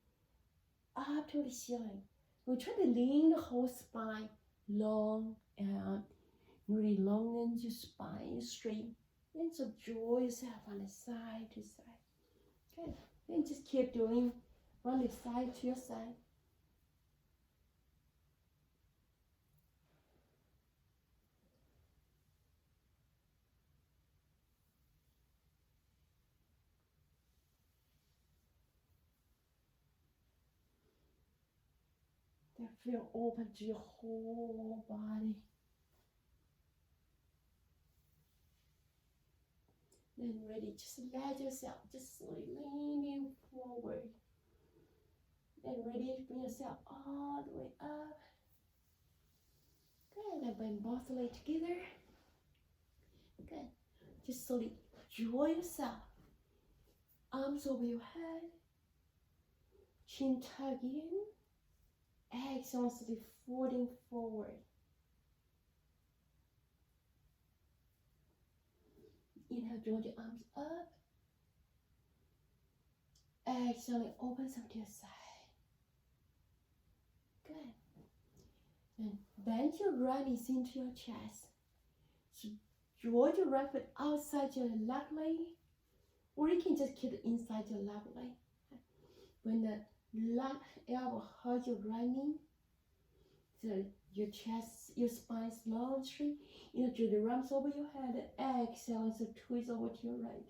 up to the ceiling. We try to lean the whole spine long and really long your spine straight. And so draw yourself on the side to side. Good. Then just keep doing from the side to your side. Then feel open to your whole body. Then ready, just let yourself just slowly leaning forward. Then ready, bring yourself all the way up. Good, then bring both legs together. Good, just slowly draw yourself. Arms over your head. Chin tuck in. Exhale, slowly folding forward. Inhale, draw the arms up. Exhale, open some to your side. Good. And bend your right knee into your chest. So draw your right foot outside your left leg, or you can just keep it inside your left leg. When the left elbow hugs your right knee, so your chest, your spine is long and straight. You know, draw the arms over your head. Exhale, so twist over to your right.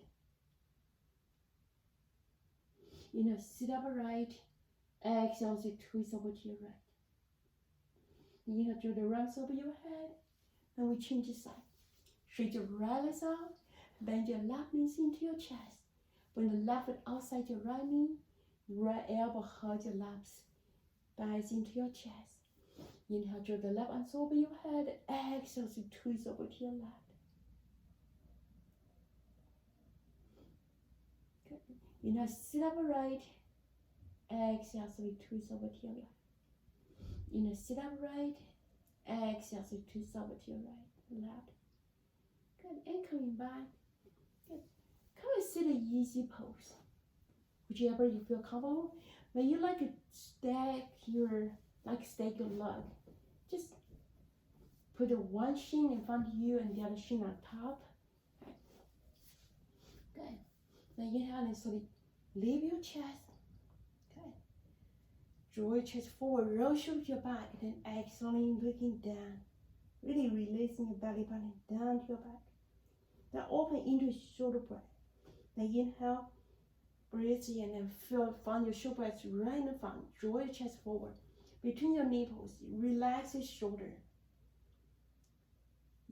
You know, sit upright. Exhale, so twist over to your right. You know, draw the arms over your head. And we change the side. Straight your right leg out. Bend your left knees into your chest. Bring the left foot outside your right knee. Right elbow hugs your laps. Back into your chest. Inhale, draw the left arms over your head. Exhale, so twist over to your left. Good. Inhale, sit upright. Exhale, slowly twist over to your left. Sit up right. Exhale, slowly twist over to your right, left. Good, and coming back. Good. Come and sit an easy pose. Whichever you feel comfortable. When you stack your leg, just put one shin in front of you and the other shin on top. Okay. Good. Then inhale and slowly leave your chest. Okay. Draw your chest forward, roll your back, then exhaling, looking down. Really releasing your belly button down to your back. Then open into shoulder breath. Then inhale, breathe in and find your shoulder blades right in the front. Draw your chest forward. Between your nipples, relax your shoulder.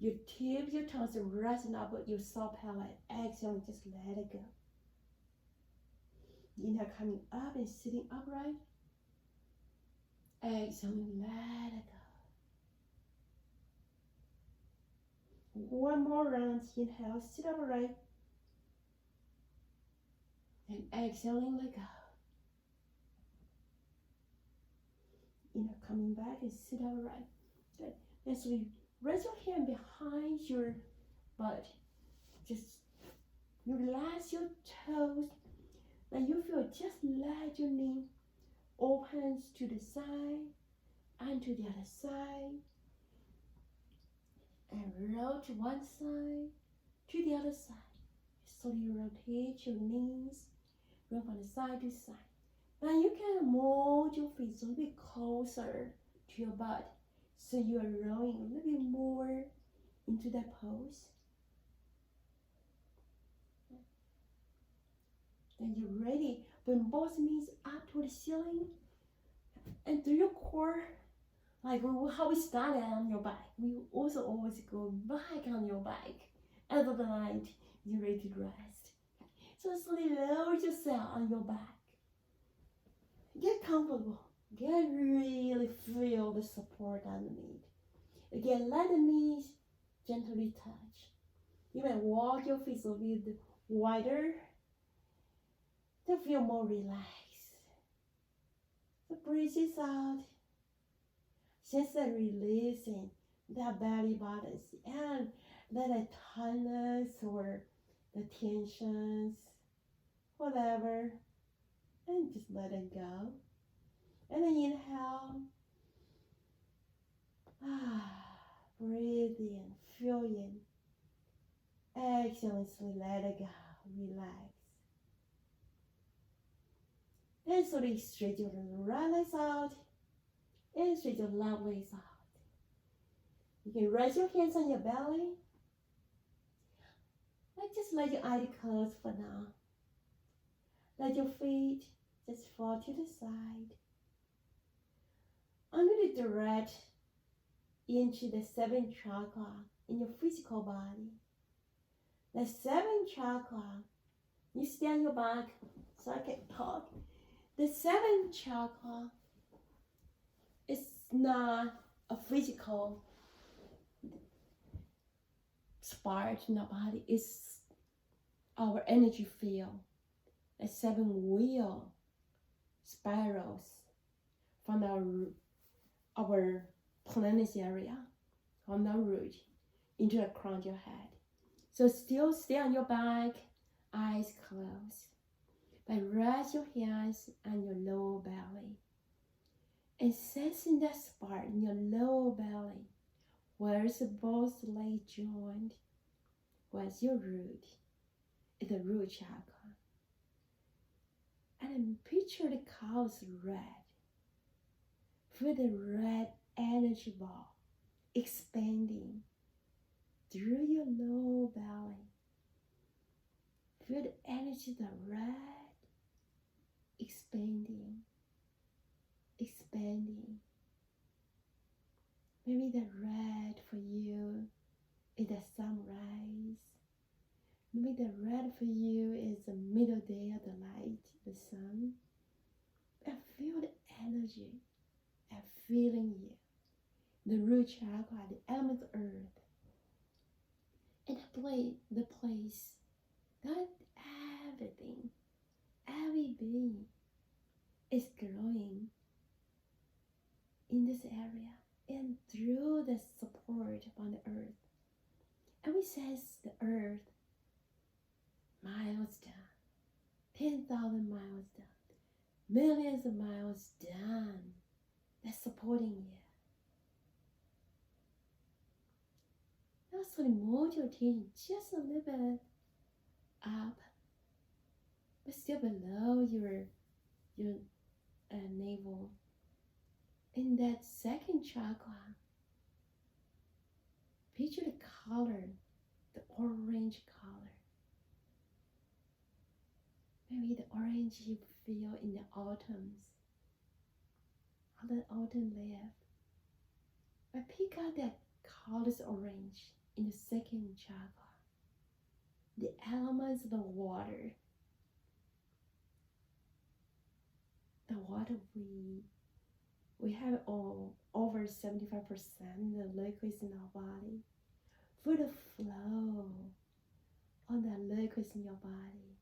Your tips, your toes resting up your soft palate. Exhale, just let it go. Inhale, coming up and sitting upright. Exhale, let it go. One more round. Inhale, sit upright. And exhaling, let go. Inhale, coming back and sit upright. Good. And so you raise your hand behind your butt. Just you relax your toes. And you feel just let your knee open to the side and to the other side. And roll to one side, to the other side. Slowly rotate your knees, roll from the side to side. Now you can mold your feet a little bit closer to your butt. So you are rolling a little bit more into that pose. Then you're ready. Bring both knees up to the ceiling. And through your core, like how we started on your back, we also always go back on your back. End of the night, you're ready to rest. So slowly lower yourself on your back. Get comfortable. Really feel the support underneath. Again, let the knees gently touch. You may walk your feet a little bit wider to feel more relaxed. So breathe this out. Just releasing that belly button and let the tightness or the tensions, whatever, and just let it go. And then inhale. Breathe in, feel in. Exhale, let it go. Relax. And slowly straight your right legs out. And straight your left legs out. You can raise your hands on your belly. Just let your eyes close for now. Let your feet just fall to the side. I'm going to direct into the 7th chakra in your physical body. The 7th chakra, you stay on your back so I can talk. The 7th chakra is not a physical spark in our body. It's our energy field. The 7 wheel spirals from our planetary area, from the root into the crown of your head. So still stay on your back, eyes closed. But rest your hands on your lower belly. And sensing that spark in your lower belly, where's both legs joined, where's your root, is the root chakra. And then picture the colors red. Feel the red energy ball expanding through your lower belly. Feel the energy, the red, expanding. Maybe the red for you is the sunrise. Maybe the red for you is the middle day of the light, the sun. And feel the energy and feeling you. The root chakra, the element of earth. And the place that everything, every being is growing in this area and through the support from the earth. And we sense the earth miles down, 10,000 miles down, millions of miles down. That's supporting you. Now slowly move your attention just a little bit up, but still below your navel. In that second chakra, picture the color, the orange color. Maybe the orange you feel in the autumns, on the autumn leaf. But pick out that color's orange in the second chakra. The elements of the water. The water we have all over 75% of the liquids in our body. For the flow on the liquids in your body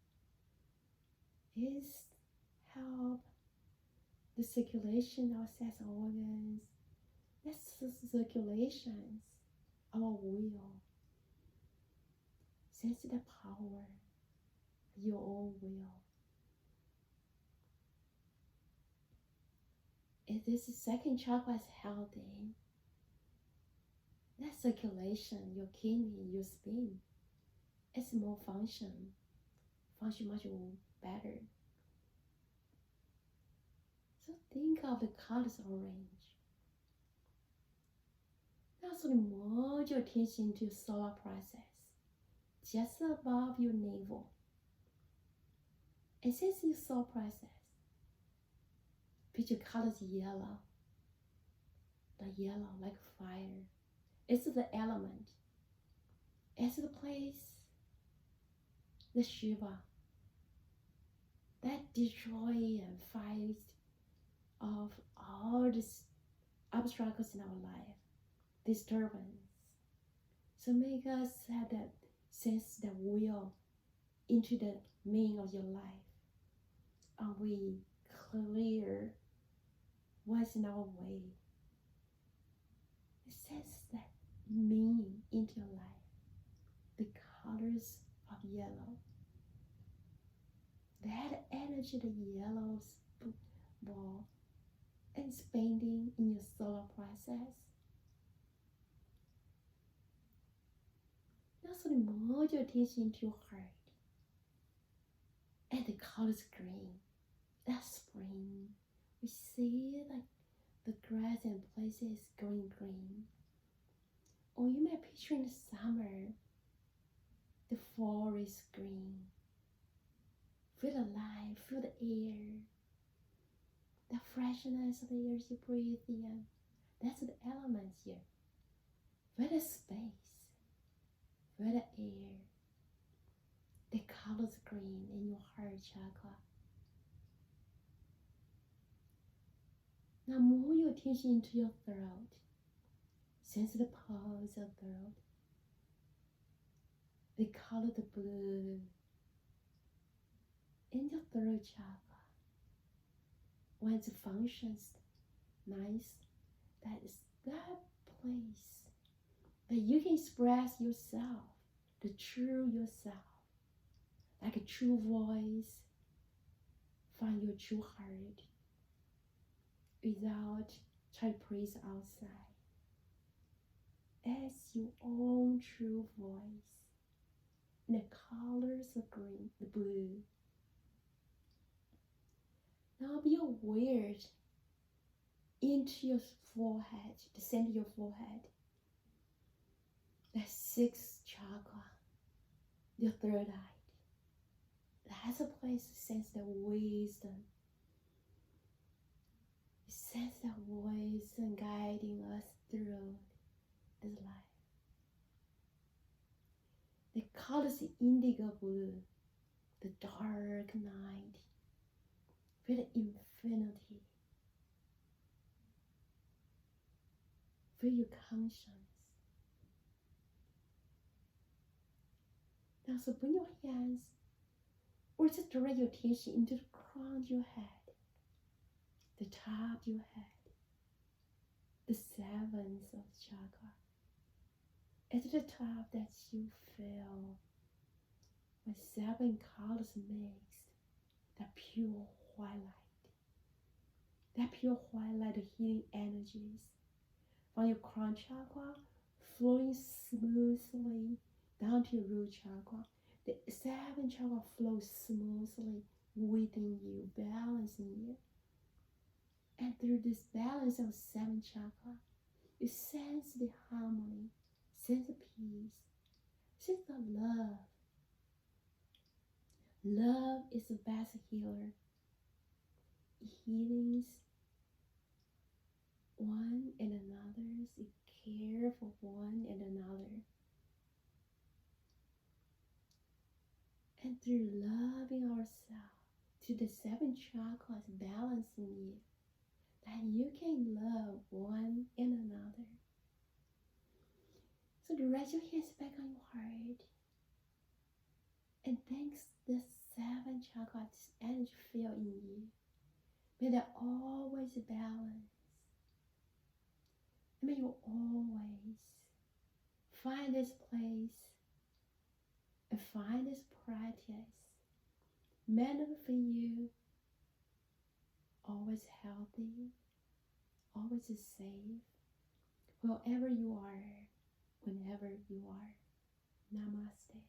is help the circulation of sex organs. That's the circulations, our will. Sense the power of your own will. If this second chakra is healthy, that circulation, your kidney, your spleen, it's more function much better. So think of the colors orange. Now sort of merge your attention to solar plexus, just above your navel. And since your solar plexus, picture colors yellow, the yellow like fire. It's the element. It's the place, the Shiva, that destroy and fight of all these obstacles in our life, disturbance. So make us have that sense, that will into the meaning of your life. And we clear what's in our way. It says that meaning into your life. The colors of yellow. That energy, the yellow ball, expanding in your solar plexus. Now sort of merge your attention into your heart. And the color is green. That's spring. We see like the grass and places going green. Or you may picture in the summer, the forest green. Feel the light, feel the air. The freshness of the air you breathe in. That's the elements here. Feel the space. Feel the air. The colors green in your heart chakra. Now move your attention into your throat. Sense the pulse of throat. The color the blue in your throat chakra. When it functions nice, that is that place that you can express yourself, the true yourself, like a true voice. Find your true heart without trying to praise outside. As your own true voice. And the colors of green, the blue. Now be aware into your forehead, the center of your forehead. That sixth chakra, your third eye. That's a place to sense the wisdom. You sense that voice and guiding us through this life. The color is indigo blue, the dark night. Feel the infinity. Feel your conscience. Now, so bring your hands or just direct your attention into the crown of your head. the top of your head, the seventh of chakra. At the top that you feel when 7 colors mixed, that pure white light. That pure white light of healing energies from your crown chakra flowing smoothly down to your root chakra. The 7 chakra flows smoothly within you, balancing you. And through this balance of 7 chakra, you sense the harmony, sense the peace, sense the love. Love is the best healer. It heals one and another. It cares for one and another. And through loving ourselves, to the 7 chakras balancing you, that you can love one and another. So raise your hands back on your heart. And thanks the 7 chakras energy field in you. May they always balance. And may you always find this place and find this practice manifest for you, always healthy, always safe, wherever you are, whenever you are. Namaste.